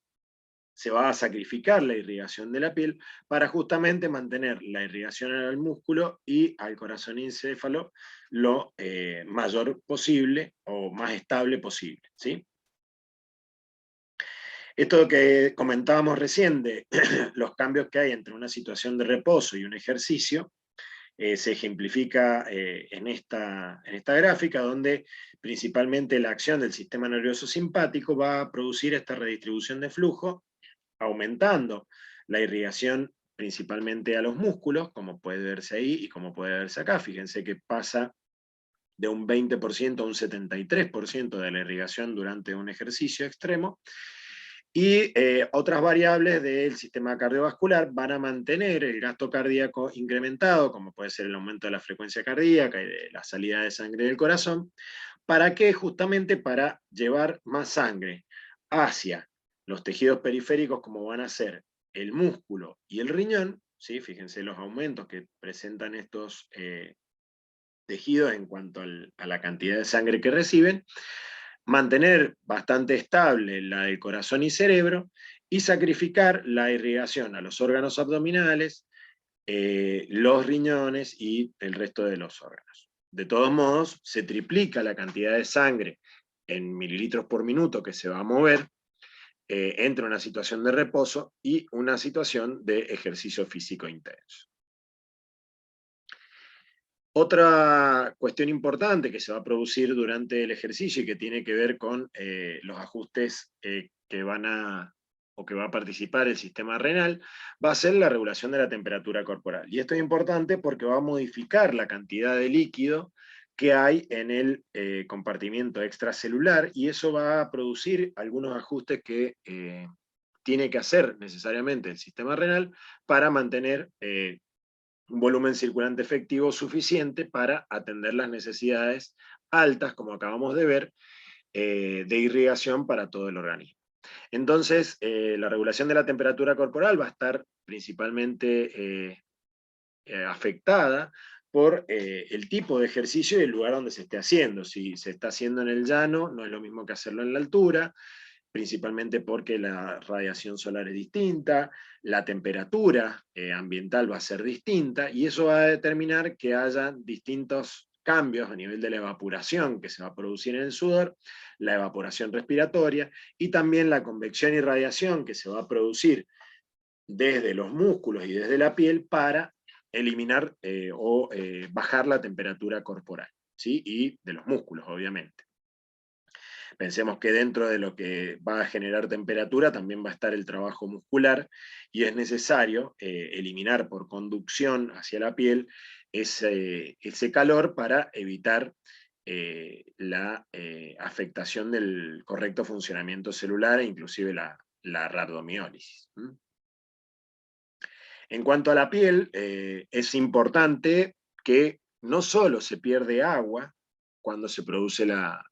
se va a sacrificar la irrigación de la piel para justamente mantener la irrigación al músculo y al corazón y encéfalo lo mayor posible o más estable posible, ¿sí? Esto que comentábamos recién de los cambios que hay entre una situación de reposo y un ejercicio, se ejemplifica en esta gráfica, donde principalmente la acción del sistema nervioso simpático va a producir esta redistribución de flujo, aumentando la irrigación principalmente a los músculos, como puede verse ahí y como puede verse acá. Fíjense que pasa de un 20% a un 73% de la irrigación durante un ejercicio extremo, y otras variables del sistema cardiovascular van a mantener el gasto cardíaco incrementado, como puede ser el aumento de la frecuencia cardíaca y de la salida de sangre del corazón. ¿Para qué? Justamente para llevar más sangre hacia los tejidos periféricos, como van a ser el músculo y el riñón, ¿sí? Fíjense los aumentos que presentan estos tejidos en cuanto a la cantidad de sangre que reciben, mantener bastante estable la del corazón y cerebro, y sacrificar la irrigación a los órganos abdominales, los riñones y el resto de los órganos. De todos modos, se triplica la cantidad de sangre en mililitros por minuto que se va a mover entre una situación de reposo y una situación de ejercicio físico intenso. Otra cuestión importante que se va a producir durante el ejercicio y que tiene que ver con los ajustes que van a, o que va a participar el sistema renal, va a ser la regulación de la temperatura corporal. Y esto es importante porque va a modificar la cantidad de líquido que hay en el compartimiento extracelular, y eso va a producir algunos ajustes que tiene que hacer necesariamente el sistema renal para mantener un volumen circulante efectivo suficiente para atender las necesidades altas, como acabamos de ver, de irrigación para todo el organismo. Entonces, la regulación de la temperatura corporal va a estar principalmente afectada por el tipo de ejercicio y el lugar donde se esté haciendo. Si se está haciendo en el llano, no es lo mismo que hacerlo en la altura, principalmente porque la radiación solar es distinta, la temperatura ambiental va a ser distinta, y eso va a determinar que haya distintos cambios a nivel de la evaporación que se va a producir en el sudor, la evaporación respiratoria, y también la convección y radiación que se va a producir desde los músculos y desde la piel para eliminar o bajar la temperatura corporal, ¿sí? Y de los músculos, obviamente. Pensemos que dentro de lo que va a generar temperatura también va a estar el trabajo muscular, y es necesario eliminar por conducción hacia la piel ese calor para evitar la afectación del correcto funcionamiento celular e inclusive la rhabdomiólisis. En cuanto a la piel, es importante que no solo se pierde agua cuando se produce la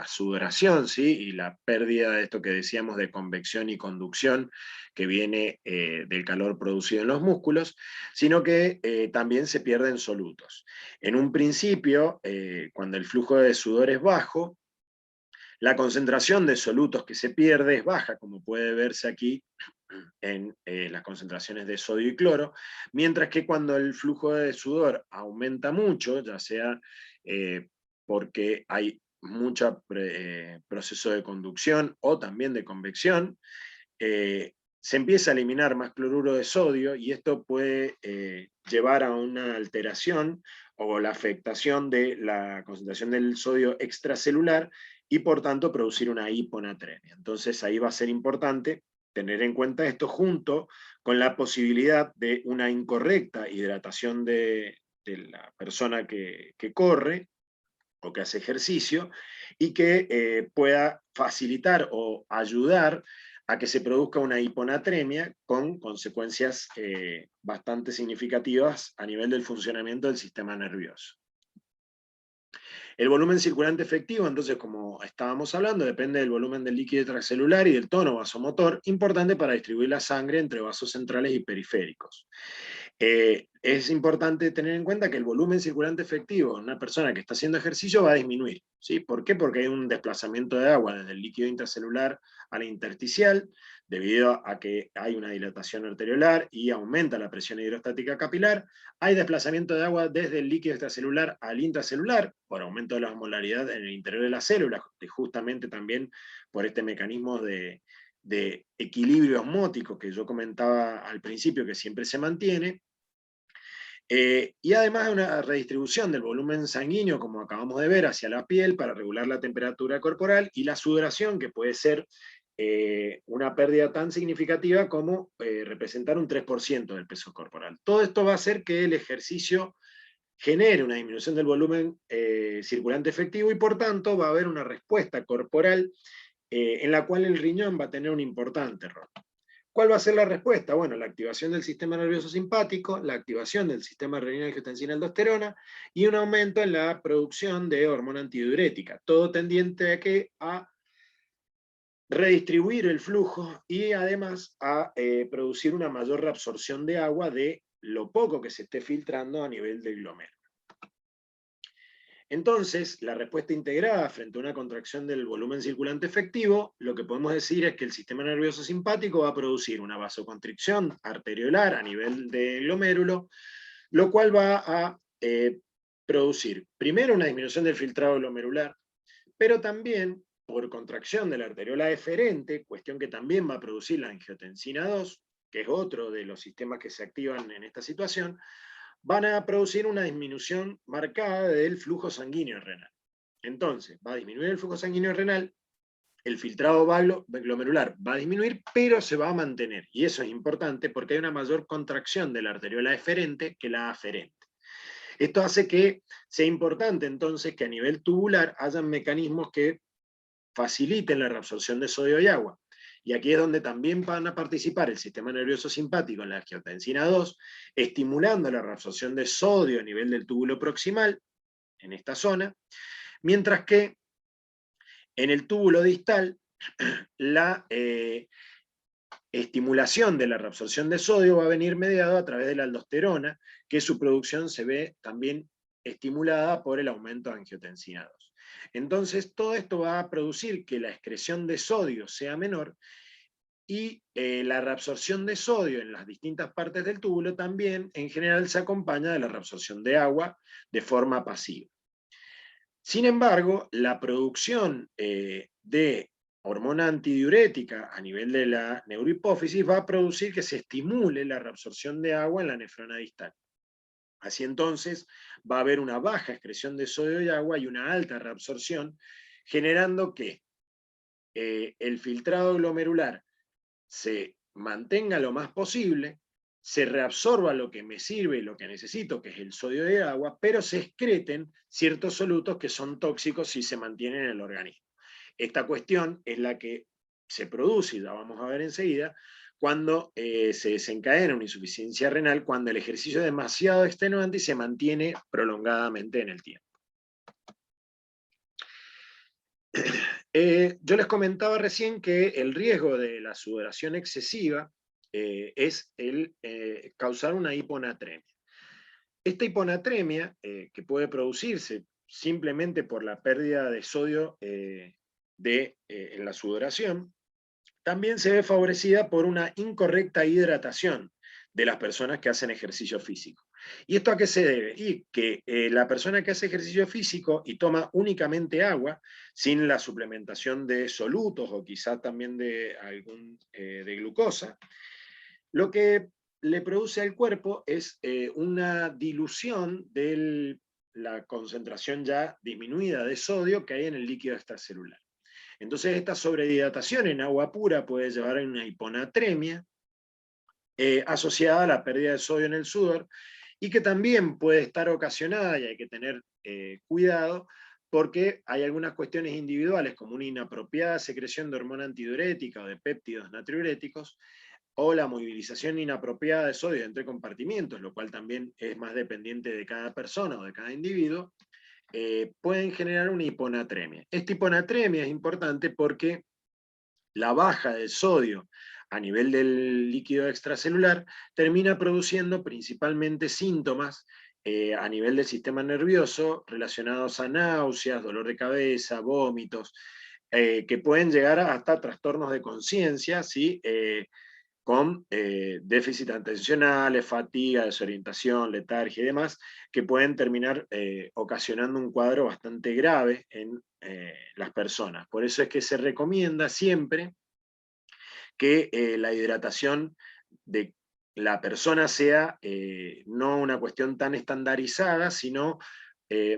sudoración, ¿sí? Y la pérdida de esto que decíamos de convección y conducción que viene del calor producido en los músculos, sino que también se pierden solutos. En un principio, cuando el flujo de sudor es bajo, la concentración de solutos que se pierde es baja, como puede verse aquí en las concentraciones de sodio y cloro, mientras que cuando el flujo de sudor aumenta mucho, ya sea porque hay mucho proceso de conducción o también de convección, se empieza a eliminar más cloruro de sodio, y esto puede llevar a una alteración o la afectación de la concentración del sodio extracelular y por tanto producir una hiponatremia. Entonces ahí va a ser importante tener en cuenta esto junto con la posibilidad de una incorrecta hidratación de la persona que corre o que hace ejercicio, y que pueda facilitar o ayudar a que se produzca una hiponatremia con consecuencias bastante significativas a nivel del funcionamiento del sistema nervioso. El volumen circulante efectivo, entonces, como estábamos hablando, depende del volumen del líquido extracelular y del tono vasomotor, importante para distribuir la sangre entre vasos centrales y periféricos. Es importante tener en cuenta que el volumen circulante efectivo en una persona que está haciendo ejercicio va a disminuir, ¿sí? ¿Por qué? Porque hay un desplazamiento de agua desde el líquido intracelular a la intersticial, debido a que hay una dilatación arteriolar y aumenta la presión hidrostática capilar. Hay desplazamiento de agua desde el líquido extracelular al intracelular, por aumento de la osmolaridad en el interior de la célula, justamente también por este mecanismo de equilibrio osmótico que yo comentaba al principio, que siempre se mantiene. Y además una redistribución del volumen sanguíneo, como acabamos de ver, hacia la piel para regular la temperatura corporal, y la sudoración, que puede ser una pérdida tan significativa como representar un 3% del peso corporal. Todo esto va a hacer que el ejercicio genere una disminución del volumen circulante efectivo, y por tanto va a haber una respuesta corporal en la cual el riñón va a tener un importante rol. ¿Cuál va a ser la respuesta? Bueno, la activación del sistema nervioso simpático, la activación del sistema renina-angiotensina-aldosterona y un aumento en la producción de hormona antidiurética, todo tendiente a redistribuir el flujo y además a producir una mayor reabsorción de agua de lo poco que se esté filtrando a nivel del glomérulo. Entonces, la respuesta integrada frente a una contracción del volumen circulante efectivo, lo que podemos decir es que el sistema nervioso simpático va a producir una vasoconstricción arteriolar a nivel del glomérulo, lo cual va a producir primero una disminución del filtrado glomerular, pero también por contracción de la arteriola eferente, cuestión que también va a producir la angiotensina 2, que es otro de los sistemas que se activan en esta situación, van a producir una disminución marcada del flujo sanguíneo renal. Entonces, va a disminuir el flujo sanguíneo renal, el filtrado glomerular va a disminuir, pero se va a mantener. Y eso es importante porque hay una mayor contracción de la arteriola eferente que la aferente. Esto hace que sea importante entonces que a nivel tubular hayan mecanismos que faciliten la reabsorción de sodio y agua. Y aquí es donde también van a participar el sistema nervioso simpático en la angiotensina 2, estimulando la reabsorción de sodio a nivel del túbulo proximal, en esta zona, mientras que en el túbulo distal la estimulación de la reabsorción de sodio va a venir mediado a través de la aldosterona, que su producción se ve también estimulada por el aumento de angiotensina 2. Entonces, todo esto va a producir que la excreción de sodio sea menor y la reabsorción de sodio en las distintas partes del túbulo también en general se acompaña de la reabsorción de agua de forma pasiva. Sin embargo, la producción de hormona antidiurética a nivel de la neurohipófisis va a producir que se estimule la reabsorción de agua en la nefrona distal. Así entonces va a haber una baja excreción de sodio y agua y una alta reabsorción, generando que el filtrado glomerular se mantenga lo más posible, se reabsorba lo que me sirve y lo que necesito, que es el sodio y el agua, pero se excreten ciertos solutos que son tóxicos si se mantienen en el organismo. Esta cuestión es la que se produce, y la vamos a ver enseguida, cuando se desencadena una insuficiencia renal, cuando el ejercicio es demasiado extenuante y se mantiene prolongadamente en el tiempo. Yo les comentaba recién que el riesgo de la sudoración excesiva es el causar una hiponatremia. Esta hiponatremia, que puede producirse simplemente por la pérdida de sodio en la sudoración, también se ve favorecida por una incorrecta hidratación de las personas que hacen ejercicio físico. ¿Y esto a qué se debe? Y que la persona que hace ejercicio físico y toma únicamente agua, sin la suplementación de solutos o quizá también de de glucosa, lo que le produce al cuerpo es una dilución de la concentración ya disminuida de sodio que hay en el líquido extracelular. Entonces esta sobrehidratación en agua pura puede llevar a una hiponatremia asociada a la pérdida de sodio en el sudor y que también puede estar ocasionada, y hay que tener cuidado, porque hay algunas cuestiones individuales como una inapropiada secreción de hormona antidiurética o de péptidos natriuréticos, o la movilización inapropiada de sodio entre compartimientos, lo cual también es más dependiente de cada persona o de cada individuo, pueden generar una hiponatremia. Esta hiponatremia es importante porque la baja del sodio a nivel del líquido extracelular termina produciendo principalmente síntomas a nivel del sistema nervioso relacionados a náuseas, dolor de cabeza, vómitos, que pueden llegar hasta trastornos de conciencia, ¿sí? Con déficit atencionales, fatiga, desorientación, letargia y demás, que pueden terminar ocasionando un cuadro bastante grave en las personas. Por eso es que se recomienda siempre que la hidratación de la persona sea no una cuestión tan estandarizada, sino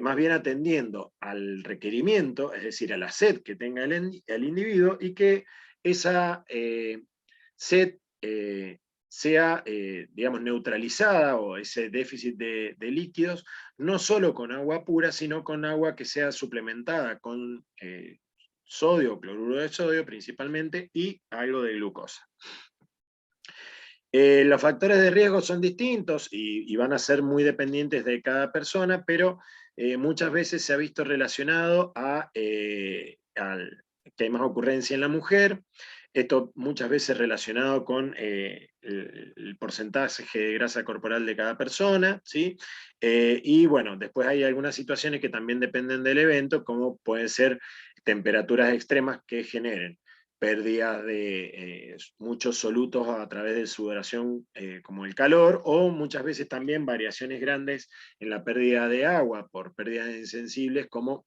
más bien atendiendo al requerimiento, es decir, a la sed que tenga el individuo, y que esa sed sea, digamos, neutralizada, o ese déficit de líquidos, no solo con agua pura, sino con agua que sea suplementada con sodio, cloruro de sodio principalmente, y algo de glucosa. Los factores de riesgo son distintos y van a ser muy dependientes de cada persona, pero muchas veces se ha visto relacionado a que hay más ocurrencia en la mujer, Esto muchas veces relacionado con el porcentaje de grasa corporal de cada persona, ¿sí? Y bueno, después hay algunas situaciones que también dependen del evento, como pueden ser temperaturas extremas que generen pérdidas de muchos solutos a través de sudoración, como el calor, o muchas veces también variaciones grandes en la pérdida de agua por pérdidas insensibles, como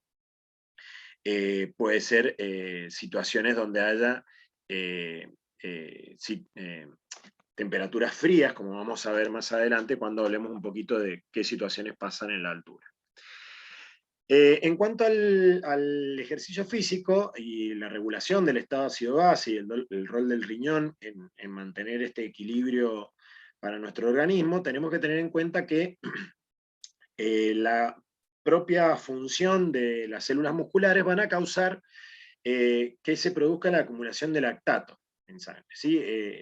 puede ser situaciones donde haya temperaturas frías, como vamos a ver más adelante cuando hablemos un poquito de qué situaciones pasan en la altura. En cuanto al ejercicio físico y la regulación del estado ácido-base y el rol del riñón en mantener este equilibrio para nuestro organismo, tenemos que tener en cuenta que la propia función de las células musculares van a causar que se produzca la acumulación de lactato en sangre, ¿sí?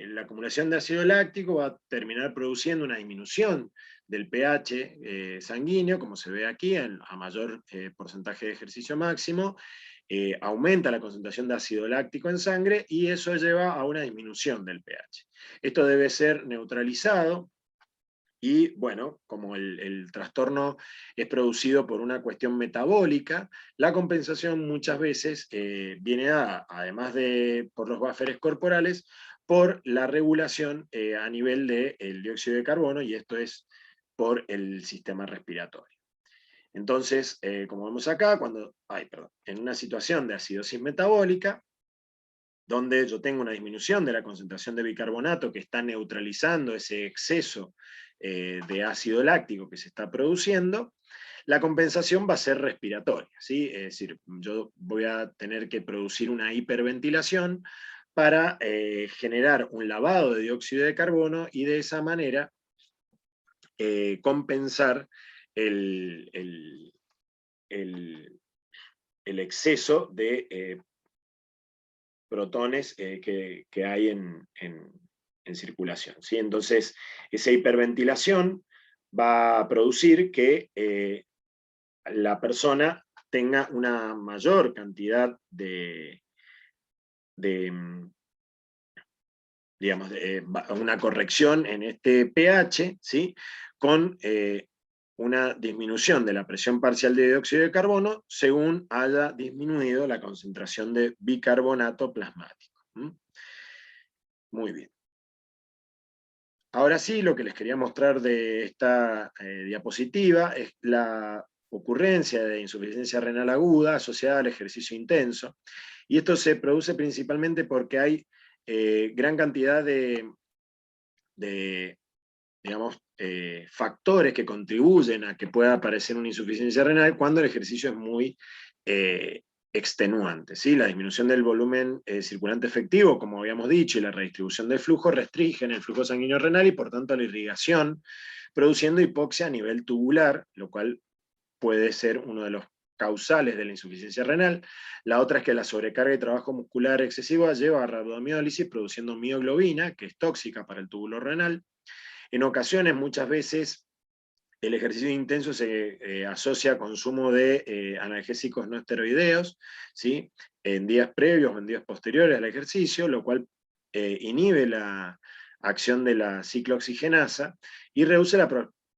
La acumulación de ácido láctico va a terminar produciendo una disminución del pH sanguíneo, como se ve aquí, a mayor porcentaje de ejercicio máximo, aumenta la concentración de ácido láctico en sangre y eso lleva a una disminución del pH. Esto debe ser neutralizado. Y bueno, como el trastorno es producido por una cuestión metabólica, la compensación muchas veces viene dada, además de por los bufferes corporales, por la regulación a nivel del dióxido de carbono, y esto es por el sistema respiratorio. Entonces, como vemos acá, en una situación de acidosis metabólica, donde yo tengo una disminución de la concentración de bicarbonato que está neutralizando ese exceso de ácido láctico que se está produciendo, la compensación va a ser respiratoria, ¿sí? Es decir, yo voy a tener que producir una hiperventilación para generar un lavado de dióxido de carbono y de esa manera compensar el, el, el exceso de protones que hay en circulación, ¿sí? Entonces, esa hiperventilación va a producir que la persona tenga una mayor cantidad de digamos, una corrección en este pH, ¿sí? Con una disminución de la presión parcial de dióxido de carbono según haya disminuido la concentración de bicarbonato plasmático. Muy bien. Ahora sí, lo que les quería mostrar de esta diapositiva es la ocurrencia de insuficiencia renal aguda asociada al ejercicio intenso. Y esto se produce principalmente porque hay gran cantidad de digamos, factores que contribuyen a que pueda aparecer una insuficiencia renal cuando el ejercicio es muy extenuante, ¿sí? La disminución del volumen circulante efectivo, como habíamos dicho, y la redistribución del flujo restringen el flujo sanguíneo renal y por tanto la irrigación, produciendo hipoxia a nivel tubular, lo cual puede ser uno de los causales de la insuficiencia renal. La otra es que la sobrecarga y trabajo muscular excesiva lleva a rabdomiólisis produciendo mioglobina, que es tóxica para el túbulo renal. En ocasiones, muchas veces, el ejercicio intenso se asocia a consumo de analgésicos no esteroideos, ¿sí? En días previos o en días posteriores al ejercicio, lo cual inhibe la acción de la ciclooxigenasa y reduce la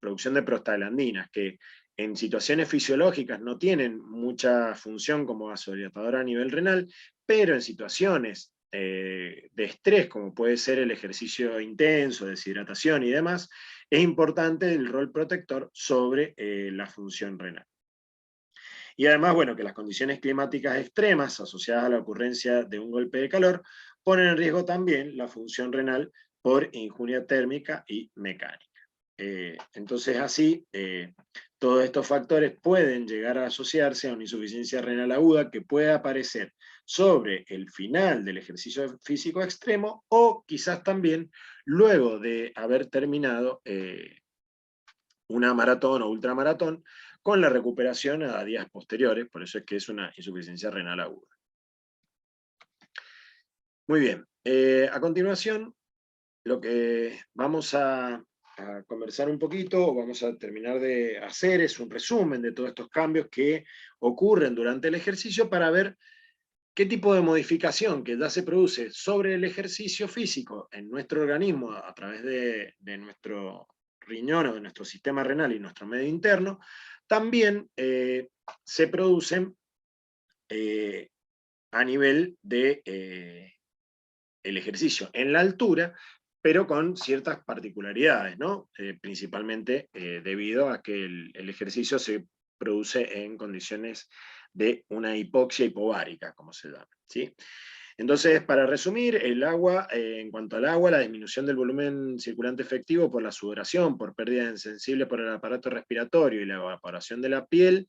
producción de prostaglandinas, que en situaciones fisiológicas no tienen mucha función como vasodilatadora a nivel renal, pero en situaciones de estrés, como puede ser el ejercicio intenso, deshidratación y demás, es importante el rol protector sobre la función renal. Y además, bueno, que las condiciones climáticas extremas asociadas a la ocurrencia de un golpe de calor ponen en riesgo también la función renal por injuria térmica y mecánica. Entonces así, todos estos factores pueden llegar a asociarse a una insuficiencia renal aguda que puede aparecer sobre el final del ejercicio físico extremo o quizás también luego de haber terminado una maratón o ultramaratón con la recuperación a días posteriores, por eso es que es una insuficiencia renal aguda. Muy bien, a continuación lo que vamos a conversar un poquito, o vamos a terminar de hacer, es un resumen de todos estos cambios que ocurren durante el ejercicio para ver ¿Qué tipo de modificación que ya se produce sobre el ejercicio físico en nuestro organismo a través de nuestro riñón o de nuestro sistema renal y nuestro medio interno, también se producen a nivel de el ejercicio en la altura, pero con ciertas particularidades, ¿no? Principalmente debido a que el ejercicio se produce en condiciones de una hipoxia hipovárica, como se llama, ¿sí? Entonces, para resumir, el agua, en cuanto al agua, la disminución del volumen circulante efectivo por la sudoración, por pérdida insensible por el aparato respiratorio y la evaporación de la piel,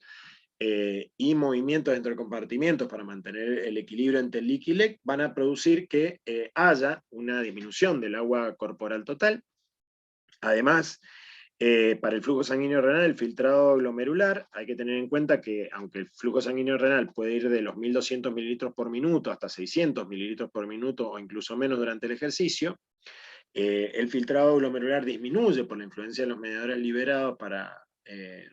y movimientos dentro de compartimientos para mantener el equilibrio entre el líquido y LEC, van a producir que haya una disminución del agua corporal total. Además, para el flujo sanguíneo renal, el filtrado glomerular, hay que tener en cuenta que aunque el flujo sanguíneo renal puede ir de los 1200 mililitros por minuto hasta 600 mililitros por minuto o incluso menos durante el ejercicio, el filtrado glomerular disminuye por la influencia de los mediadores liberados para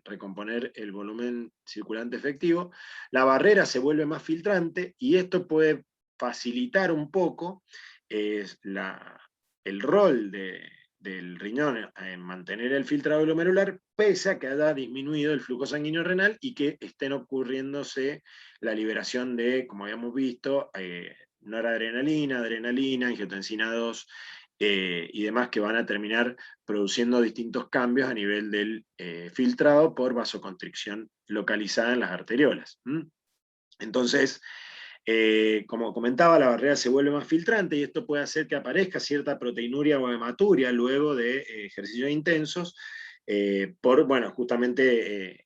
recomponer el volumen circulante efectivo. La barrera se vuelve más filtrante y esto puede facilitar un poco el rol del riñón en mantener el filtrado glomerular, pese a que haya disminuido el flujo sanguíneo renal y que estén ocurriéndose la liberación de, como habíamos visto, noradrenalina, adrenalina, angiotensina 2, y demás, que van a terminar produciendo distintos cambios a nivel del filtrado por vasoconstricción localizada en las arteriolas. Entonces, como comentaba, la barrera se vuelve más filtrante y esto puede hacer que aparezca cierta proteinuria o hematuria luego de ejercicios intensos, por, bueno, justamente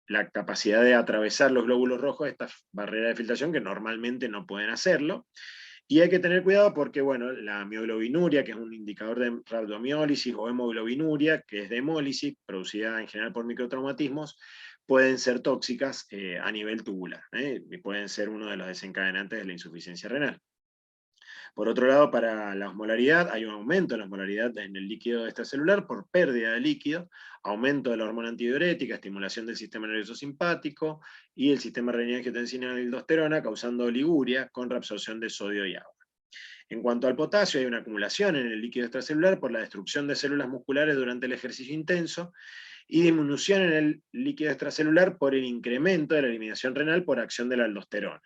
la capacidad de atravesar los glóbulos rojos de esta barrera de filtración que normalmente no pueden hacerlo. Y hay que tener cuidado porque, bueno, la mioglobinuria, que es un indicador de rhabdomiólisis, o hemoglobinuria, que es de hemólisis, producida en general por microtraumatismos, pueden ser tóxicas a nivel tubular, y pueden ser uno de los desencadenantes de la insuficiencia renal. Por otro lado, para la osmolaridad, hay un aumento de la osmolaridad en el líquido extracelular por pérdida de líquido, aumento de la hormona antidiurética, estimulación del sistema nervioso simpático y el sistema renina-angiotensina y aldosterona, causando oliguria con reabsorción de sodio y agua. En cuanto al potasio, hay una acumulación en el líquido extracelular por la destrucción de células musculares durante el ejercicio intenso y disminución en el líquido extracelular por el incremento de la eliminación renal por acción de la aldosterona,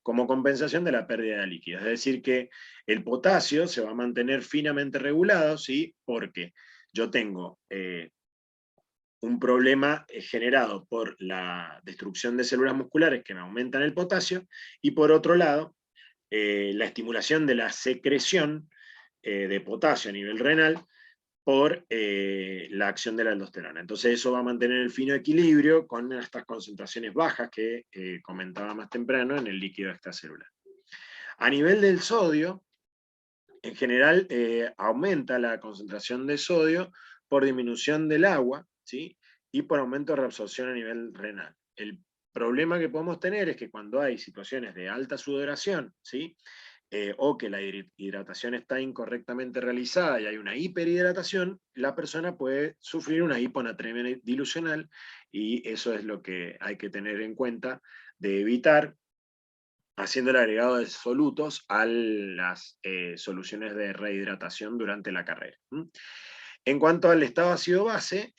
como compensación de la pérdida de líquido. Es decir, que el potasio se va a mantener finamente regulado, ¿sí? Porque yo tengo un problema generado por la destrucción de células musculares que me aumentan el potasio, y por otro lado, la estimulación de la secreción de potasio a nivel renal por la acción de la aldosterona. Entonces eso va a mantener el fino equilibrio con estas concentraciones bajas que comentaba más temprano en el líquido extracelular. A nivel del sodio, en general aumenta la concentración de sodio por disminución del agua, ¿sí? Y por aumento de reabsorción a nivel renal. El problema que podemos tener es que cuando hay situaciones de alta sudoración, ¿sí? O que la hidratación está incorrectamente realizada y hay una hiperhidratación, la persona puede sufrir una hiponatremia dilucional, y eso es lo que hay que tener en cuenta de evitar haciendo el agregado de solutos a las soluciones de rehidratación durante la carrera. En cuanto al estado ácido-base,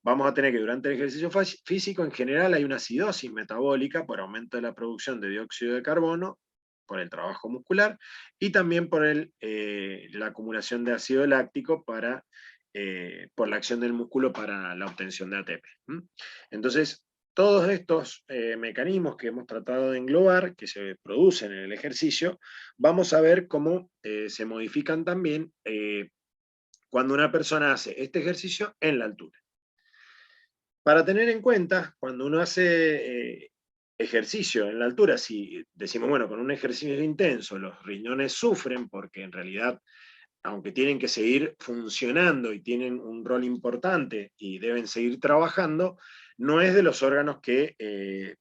vamos a tener que durante el ejercicio físico en general hay una acidosis metabólica por aumento de la producción de dióxido de carbono, por el trabajo muscular, y también por la acumulación de ácido láctico por la acción del músculo para la obtención de ATP. Entonces, todos estos mecanismos que hemos tratado de englobar, que se producen en el ejercicio, vamos a ver cómo se modifican también cuando una persona hace este ejercicio en la altura. Para tener en cuenta, cuando uno hace ejercicio en la altura, si decimos, bueno, con un ejercicio intenso los riñones sufren porque en realidad, aunque tienen que seguir funcionando y tienen un rol importante y deben seguir trabajando, no es de los órganos que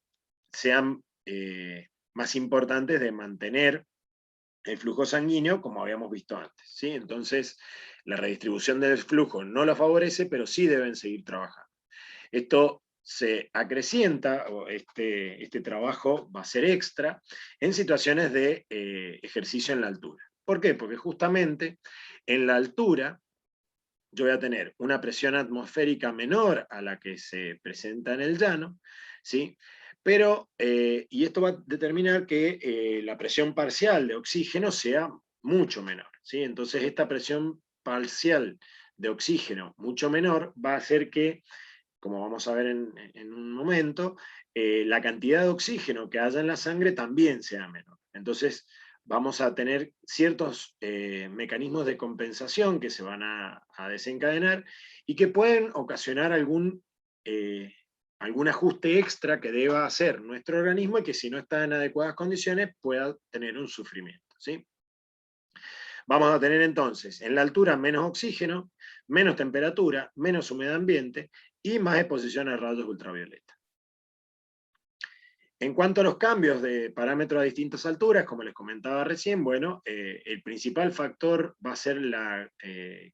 sean más importantes de mantener el flujo sanguíneo, como habíamos visto antes, ¿sí? Entonces, la redistribución del flujo no lo favorece, pero sí deben seguir trabajando. Esto se acrecienta, o este trabajo va a ser extra, en situaciones de ejercicio en la altura. ¿Por qué? Porque justamente en la altura yo voy a tener una presión atmosférica menor a la que se presenta en el llano, ¿sí? Pero, y esto va a determinar que la presión parcial de oxígeno sea mucho menor, ¿sí? Entonces esta presión parcial de oxígeno mucho menor va a hacer que, como vamos a ver en un momento, la cantidad de oxígeno que haya en la sangre también sea menor. Entonces vamos a tener ciertos mecanismos de compensación que se van a desencadenar y que pueden ocasionar algún ajuste extra que deba hacer nuestro organismo y que si no está en adecuadas condiciones pueda tener un sufrimiento, ¿sí? Vamos a tener entonces en la altura menos oxígeno, menos temperatura, menos humedad ambiente y más exposición a rayos ultravioleta. En cuanto a los cambios de parámetros a distintas alturas, como les comentaba recién, bueno, el principal factor va a ser la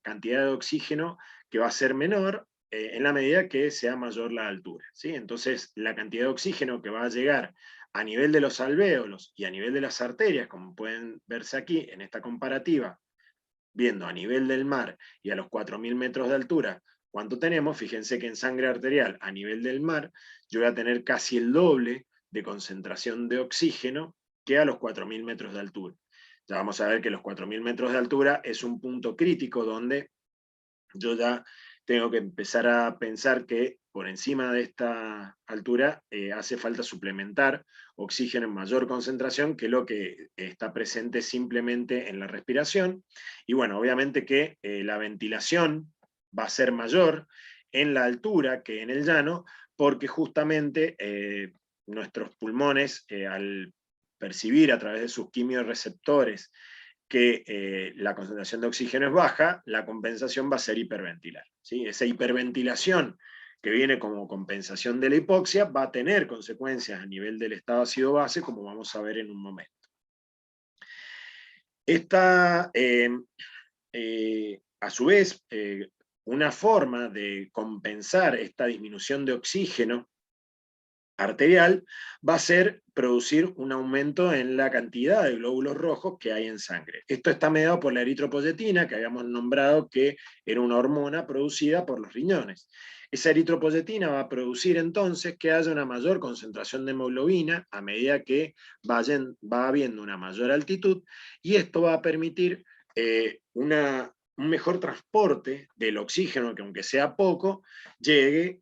cantidad de oxígeno, que va a ser menor en la medida que sea mayor la altura, ¿sí? Entonces, la cantidad de oxígeno que va a llegar a nivel de los alvéolos y a nivel de las arterias, como pueden verse aquí en esta comparativa, viendo a nivel del mar y a los 4.000 metros de altura, ¿cuánto tenemos? Fíjense que en sangre arterial a nivel del mar yo voy a tener casi el doble de concentración de oxígeno que a los 4.000 metros de altura. Ya vamos a ver que los 4.000 metros de altura es un punto crítico donde yo ya tengo que empezar a pensar que por encima de esta altura hace falta suplementar oxígeno en mayor concentración que lo que está presente simplemente en la respiración. Y bueno, obviamente que la ventilación va a ser mayor en la altura que en el llano, porque justamente nuestros pulmones, al percibir a través de sus quimiorreceptores que la concentración de oxígeno es baja, la compensación va a ser hiperventilar, ¿sí? Esa hiperventilación que viene como compensación de la hipoxia va a tener consecuencias a nivel del estado ácido base, como vamos a ver en un momento. Esta, a su vez, una forma de compensar esta disminución de oxígeno arterial va a ser producir un aumento en la cantidad de glóbulos rojos que hay en sangre. Esto está mediado por la eritropoyetina, que habíamos nombrado que era una hormona producida por los riñones. Esa eritropoyetina va a producir entonces que haya una mayor concentración de hemoglobina a medida que va habiendo una mayor altitud, y esto va a permitir un mejor transporte del oxígeno, que aunque sea poco, llegue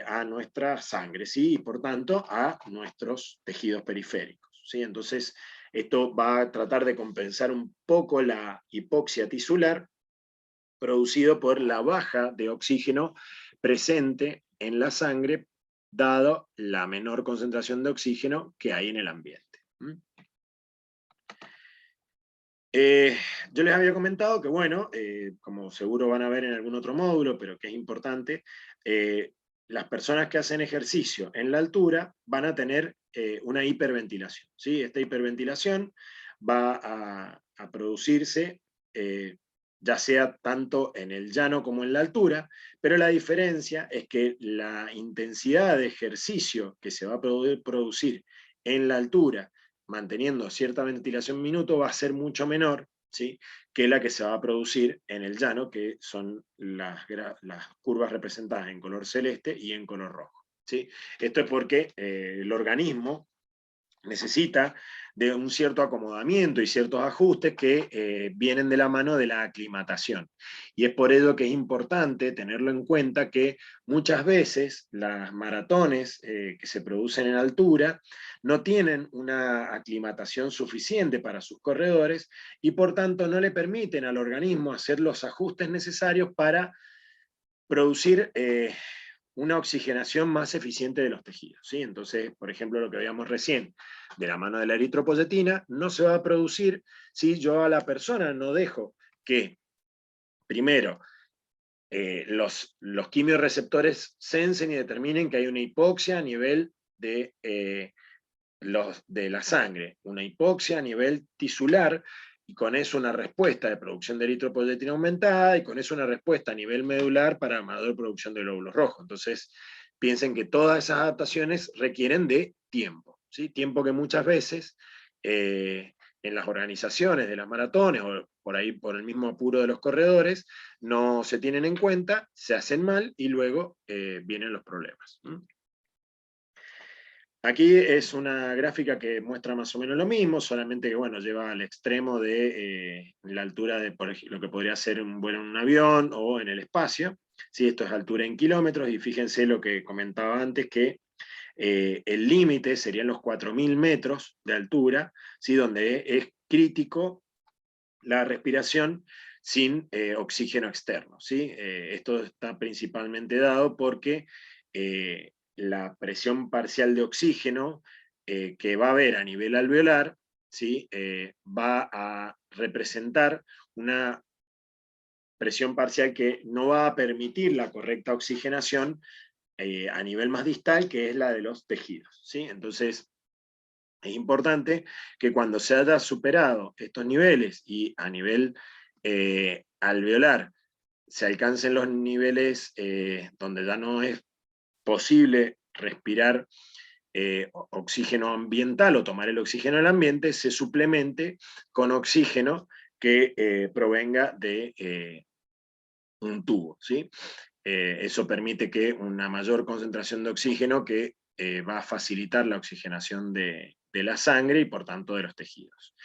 a nuestra sangre, ¿sí? Y por tanto a nuestros tejidos periféricos, ¿sí? Entonces, esto va a tratar de compensar un poco la hipoxia tisular producido por la baja de oxígeno presente en la sangre, dado la menor concentración de oxígeno que hay en el ambiente. Yo les había comentado que, bueno, como seguro van a ver en algún otro módulo, pero que es importante, las personas que hacen ejercicio en la altura van a tener una hiperventilación, ¿sí? Esta hiperventilación va a producirse ya sea tanto en el llano como en la altura, pero la diferencia es que la intensidad de ejercicio que se va a poder producir en la altura manteniendo cierta ventilación minuto va a ser mucho menor, ¿sí?, que la que se va a producir en el llano, que son las curvas representadas en color celeste y en color rojo, ¿sí? Esto es porque el organismo necesita de un cierto acomodamiento y ciertos ajustes que vienen de la mano de la aclimatación. Y es por ello que es importante tenerlo en cuenta que muchas veces las maratones que se producen en altura no tienen una aclimatación suficiente para sus corredores y por tanto no le permiten al organismo hacer los ajustes necesarios para producir una oxigenación más eficiente de los tejidos, ¿sí? Entonces, por ejemplo, lo que veíamos recién, de la mano de la eritropoyetina, no se va a producir si yo a la persona no dejo que, primero, los quimiorreceptores sensen y determinen que hay una hipoxia a nivel de la sangre, una hipoxia a nivel tisular, y con eso una respuesta de producción de eritropoyetina aumentada, y con eso una respuesta a nivel medular para mayor producción de glóbulos rojos. Entonces, piensen que todas esas adaptaciones requieren de tiempo, ¿sí? Tiempo que muchas veces en las organizaciones de las maratones, o por ahí por el mismo apuro de los corredores, no se tienen en cuenta, se hacen mal y luego vienen los problemas. Aquí es una gráfica que muestra más o menos lo mismo, solamente que bueno, lleva al extremo de la altura de, por ejemplo, lo que podría ser un vuelo en un avión o en el espacio. ¿Sí? Esto es altura en kilómetros, y fíjense lo que comentaba antes, que el límite serían los 4.000 metros de altura, ¿sí? Donde es crítico la respiración sin oxígeno externo, ¿sí? Esto está principalmente dado porque la presión parcial de oxígeno que va a haber a nivel alveolar, ¿sí? Va a representar una presión parcial que no va a permitir la correcta oxigenación a nivel más distal, que es la de los tejidos, ¿sí? Entonces, es importante que cuando se haya superado estos niveles y a nivel alveolar se alcancen los niveles donde ya no es posible respirar oxígeno ambiental o tomar el oxígeno del ambiente, se suplemente con oxígeno que provenga de un tubo, ¿sí? Eso permite que una mayor concentración de oxígeno que va a facilitar la oxigenación de la sangre y por tanto de los tejidos.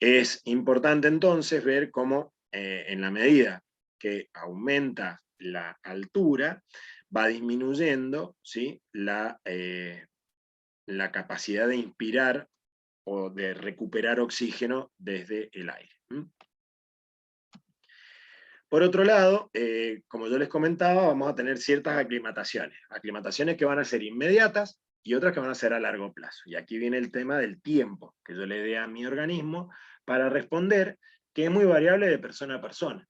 Es importante entonces ver cómo en la medida que aumenta la altura, va disminuyendo, ¿sí? La capacidad de inspirar o de recuperar oxígeno desde el aire. Por otro lado, como yo les comentaba, vamos a tener ciertas aclimataciones que van a ser inmediatas y otras que van a ser a largo plazo. Y aquí viene el tema del tiempo que yo le dé a mi organismo para responder, que es muy variable de persona a persona.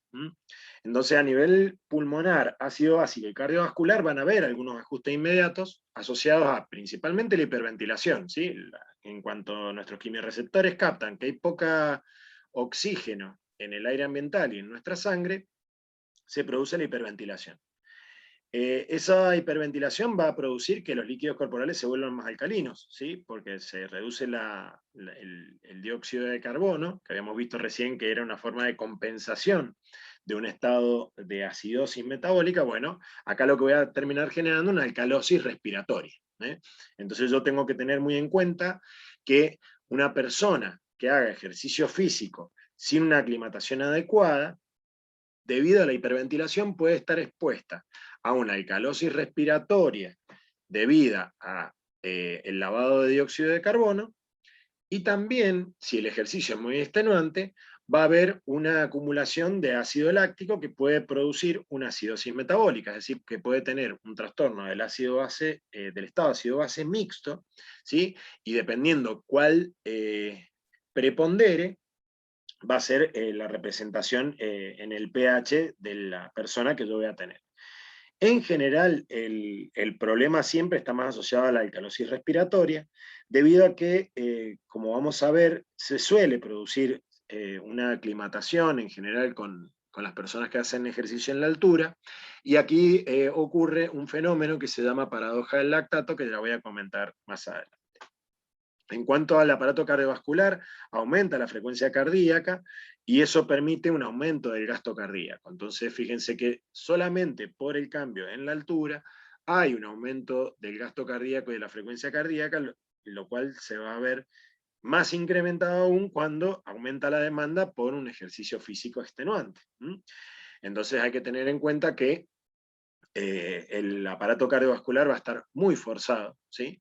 Entonces, a nivel pulmonar, ácido básico y cardiovascular van a haber algunos ajustes inmediatos asociados a principalmente la hiperventilación, ¿sí? En cuanto nuestros quimiorreceptores captan que hay poca oxígeno en el aire ambiental y en nuestra sangre, se produce la hiperventilación. Esa hiperventilación va a producir que los líquidos corporales se vuelvan más alcalinos, ¿sí? Porque se reduce el dióxido de carbono, que habíamos visto recién que era una forma de compensación de un estado de acidosis metabólica. Bueno, acá lo que voy a terminar generando es una alcalosis respiratoria. Entonces yo tengo que tener muy en cuenta que una persona que haga ejercicio físico sin una aclimatación adecuada, debido a la hiperventilación, puede estar expuesta a una alcalosis respiratoria debida a el lavado de dióxido de carbono, y también, si el ejercicio es muy extenuante, va a haber una acumulación de ácido láctico que puede producir una acidosis metabólica, es decir, que puede tener un trastorno del ácido base, del estado ácido base mixto, ¿sí? Y dependiendo cuál prepondere, va a ser la representación en el pH de la persona que yo voy a tener. En general, el problema siempre está más asociado a la alcalosis respiratoria, debido a que, como vamos a ver, se suele producir una aclimatación en general con las personas que hacen ejercicio en la altura, y aquí ocurre un fenómeno que se llama paradoja del lactato, que ya voy a comentar más adelante. En cuanto al aparato cardiovascular, aumenta la frecuencia cardíaca y eso permite un aumento del gasto cardíaco. Entonces, fíjense que solamente por el cambio en la altura hay un aumento del gasto cardíaco y de la frecuencia cardíaca, lo cual se va a ver más incrementado aún cuando aumenta la demanda por un ejercicio físico extenuante. Entonces hay que tener en cuenta que el aparato cardiovascular va a estar muy forzado, ¿sí?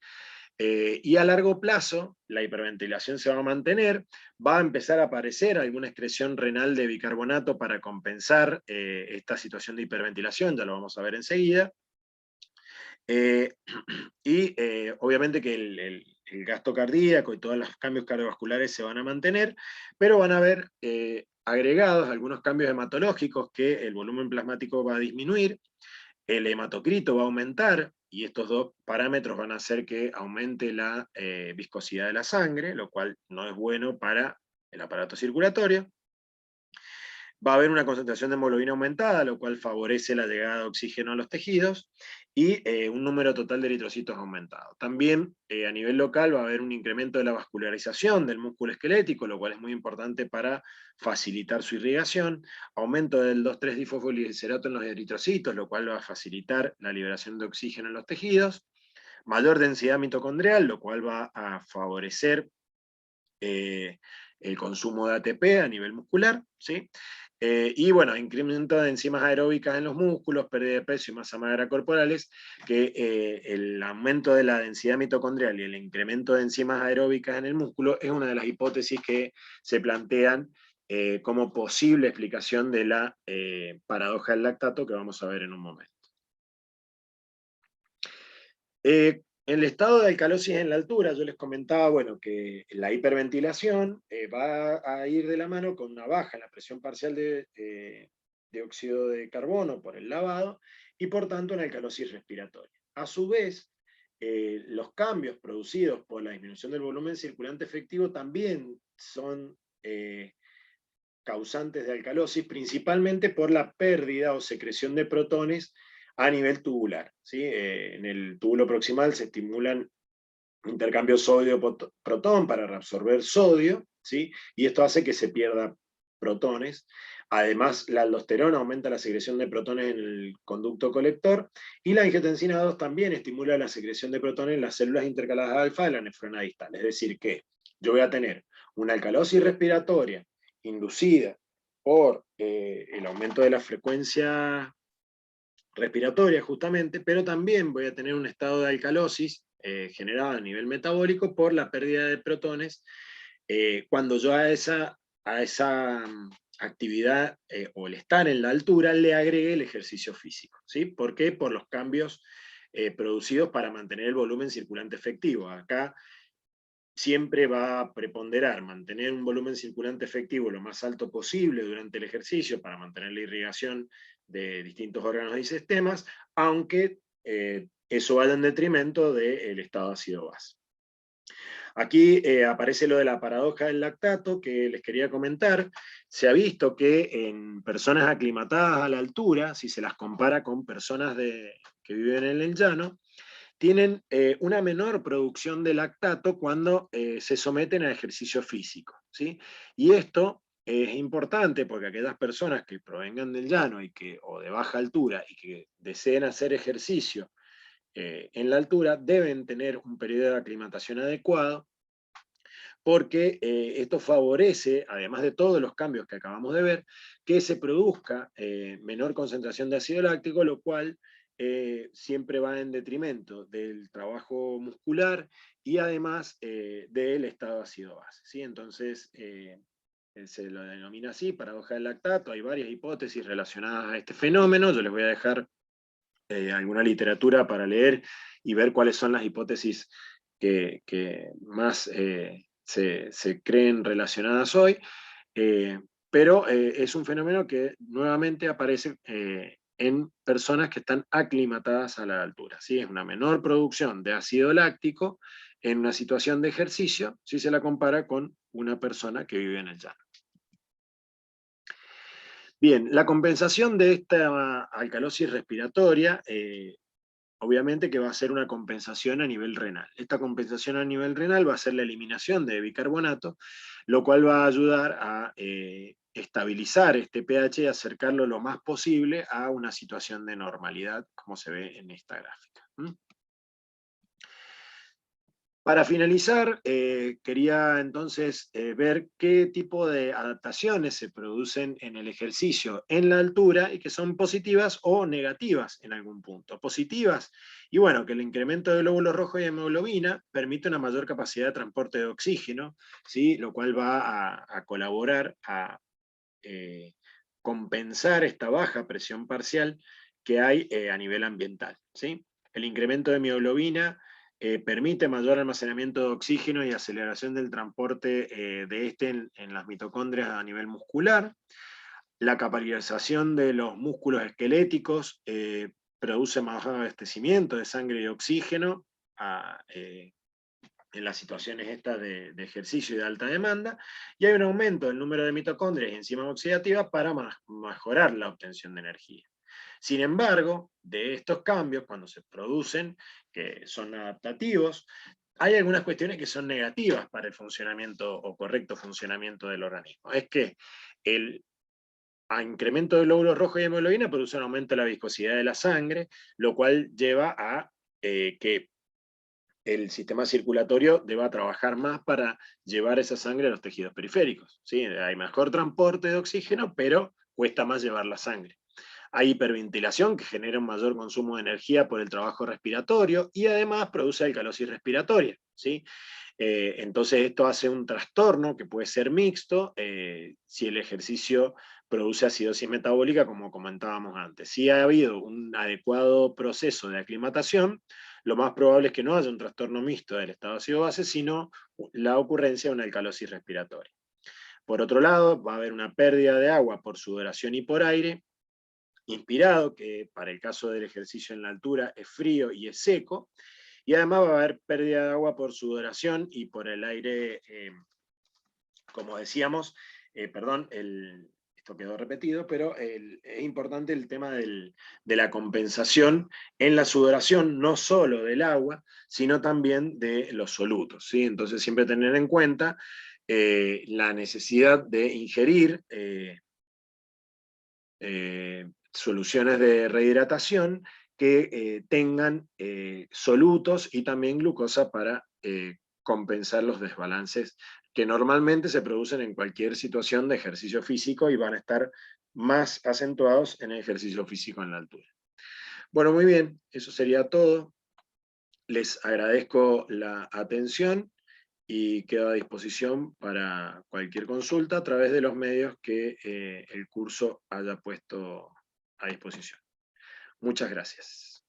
Y a largo plazo, la hiperventilación se va a mantener, va a empezar a aparecer alguna excreción renal de bicarbonato para compensar esta situación de hiperventilación, ya lo vamos a ver enseguida. Obviamente que el gasto cardíaco y todos los cambios cardiovasculares se van a mantener, pero van a haber agregados algunos cambios hematológicos, que el volumen plasmático va a disminuir, el hematocrito va a aumentar, y estos dos parámetros van a hacer que aumente la viscosidad de la sangre, lo cual no es bueno para el aparato circulatorio. va a haber una concentración de hemoglobina aumentada, lo cual favorece la llegada de oxígeno a los tejidos, y un número total de eritrocitos aumentado. También a nivel local va a haber un incremento de la vascularización del músculo esquelético, lo cual es muy importante para facilitar su irrigación, aumento del 2,3-difosfoliglicerato en los eritrocitos, lo cual va a facilitar la liberación de oxígeno en los tejidos, mayor densidad mitocondrial, lo cual va a favorecer el consumo de ATP a nivel muscular, ¿sí? Y bueno, incremento de enzimas aeróbicas en los músculos, pérdida de peso y masa magra corporales, que el aumento de la densidad mitocondrial y el incremento de enzimas aeróbicas en el músculo es una de las hipótesis que se plantean como posible explicación de la paradoja del lactato, que vamos a ver en un momento. El estado de alcalosis en la altura, yo les comentaba, bueno, que la hiperventilación va a ir de la mano con una baja en la presión parcial de dióxido de carbono por el lavado, y por tanto una alcalosis respiratoria. A su vez, los cambios producidos por la disminución del volumen circulante efectivo también son causantes de alcalosis, principalmente por la pérdida o secreción de protones a nivel tubular, ¿sí? En el túbulo proximal se estimulan intercambios sodio-protón para reabsorber sodio, ¿sí? Y esto hace que se pierda protones. Además, la aldosterona aumenta la secreción de protones en el conducto colector, y la angiotensina 2 también estimula la secreción de protones en las células intercaladas alfa de la nefrona distal. Es decir, que yo voy a tener una alcalosis respiratoria inducida por el aumento de la frecuencia respiratoria justamente, pero también voy a tener un estado de alcalosis generado a nivel metabólico por la pérdida de protones cuando yo a esa actividad o el estar en la altura le agregue el ejercicio físico. ¿Sí? ¿Por qué? Por los cambios producidos para mantener el volumen circulante efectivo. Acá siempre va a preponderar mantener un volumen circulante efectivo lo más alto posible durante el ejercicio para mantener la irrigación de distintos órganos y sistemas, aunque eso vaya en detrimento del estado ácido-base. Aquí aparece lo de la paradoja del lactato que les quería comentar. Se ha visto que en personas aclimatadas a la altura, si se las compara con personas que viven en el llano, tienen una menor producción de lactato cuando se someten a ejercicio físico, ¿sí? Y esto es importante porque aquellas personas que provengan del llano o de baja altura y que deseen hacer ejercicio en la altura deben tener un periodo de aclimatación adecuado, porque esto favorece, además de todos los cambios que acabamos de ver, que se produzca menor concentración de ácido láctico, lo cual siempre va en detrimento del trabajo muscular y además del estado ácido-base, ¿sí? Entonces, se lo denomina así, paradoja del lactato. Hay varias hipótesis relacionadas a este fenómeno. Yo les voy a dejar alguna literatura para leer y ver cuáles son las hipótesis que más se creen relacionadas hoy, pero es un fenómeno que nuevamente aparece en personas que están aclimatadas a la altura, ¿sí? Es una menor producción de ácido láctico en una situación de ejercicio si se la compara con una persona que vive en el llano. Bien, la compensación de esta alcalosis respiratoria obviamente que va a ser una compensación a nivel renal. Esta compensación a nivel renal va a ser la eliminación de bicarbonato, lo cual va a ayudar a estabilizar este pH y acercarlo lo más posible a una situación de normalidad, como se ve en esta gráfica. Para finalizar, quería entonces ver qué tipo de adaptaciones se producen en el ejercicio en la altura y que son positivas o negativas en algún punto. Positivas, y bueno, que el incremento de glóbulos rojos y hemoglobina permite una mayor capacidad de transporte de oxígeno, ¿sí? Lo cual va a colaborar a compensar esta baja presión parcial que hay a nivel ambiental, ¿sí? El incremento de hemoglobina permite mayor almacenamiento de oxígeno y aceleración del transporte de este en las mitocondrias a nivel muscular. La capilarización de los músculos esqueléticos produce más abastecimiento de sangre y oxígeno en las situaciones estas de ejercicio y de alta demanda, y hay un aumento del número de mitocondrias y enzimas oxidativas para mejorar la obtención de energía. Sin embargo, de estos cambios, cuando se producen, que son adaptativos, hay algunas cuestiones que son negativas para el funcionamiento o correcto funcionamiento del organismo. Es que el incremento de glóbulos rojos y hemoglobina produce un aumento de la viscosidad de la sangre, lo cual lleva a que el sistema circulatorio deba trabajar más para llevar esa sangre a los tejidos periféricos, ¿sí? Hay mejor transporte de oxígeno, pero cuesta más llevar la sangre. Hay hiperventilación que genera un mayor consumo de energía por el trabajo respiratorio y además produce alcalosis respiratoria, ¿sí? Entonces esto hace un trastorno que puede ser mixto si el ejercicio produce acidosis metabólica, como comentábamos antes. Si ha habido un adecuado proceso de aclimatación, lo más probable es que no haya un trastorno mixto del estado ácido-base, sino la ocurrencia de una alcalosis respiratoria. Por otro lado, va a haber una pérdida de agua por sudoración y por aire, inspirado, que para el caso del ejercicio en la altura es frío y es seco, y además va a haber pérdida de agua por sudoración y por el aire, como decíamos, perdón, esto quedó repetido, pero es importante el tema de la compensación en la sudoración, no solo del agua, sino también de los solutos, ¿sí? Entonces siempre tener en cuenta la necesidad de ingerir soluciones de rehidratación que tengan solutos y también glucosa para compensar los desbalances que normalmente se producen en cualquier situación de ejercicio físico y van a estar más acentuados en el ejercicio físico en la altura. Bueno, muy bien, eso sería todo. Les agradezco la atención y quedo a disposición para cualquier consulta a través de los medios que el curso haya puesto a disposición. Muchas gracias.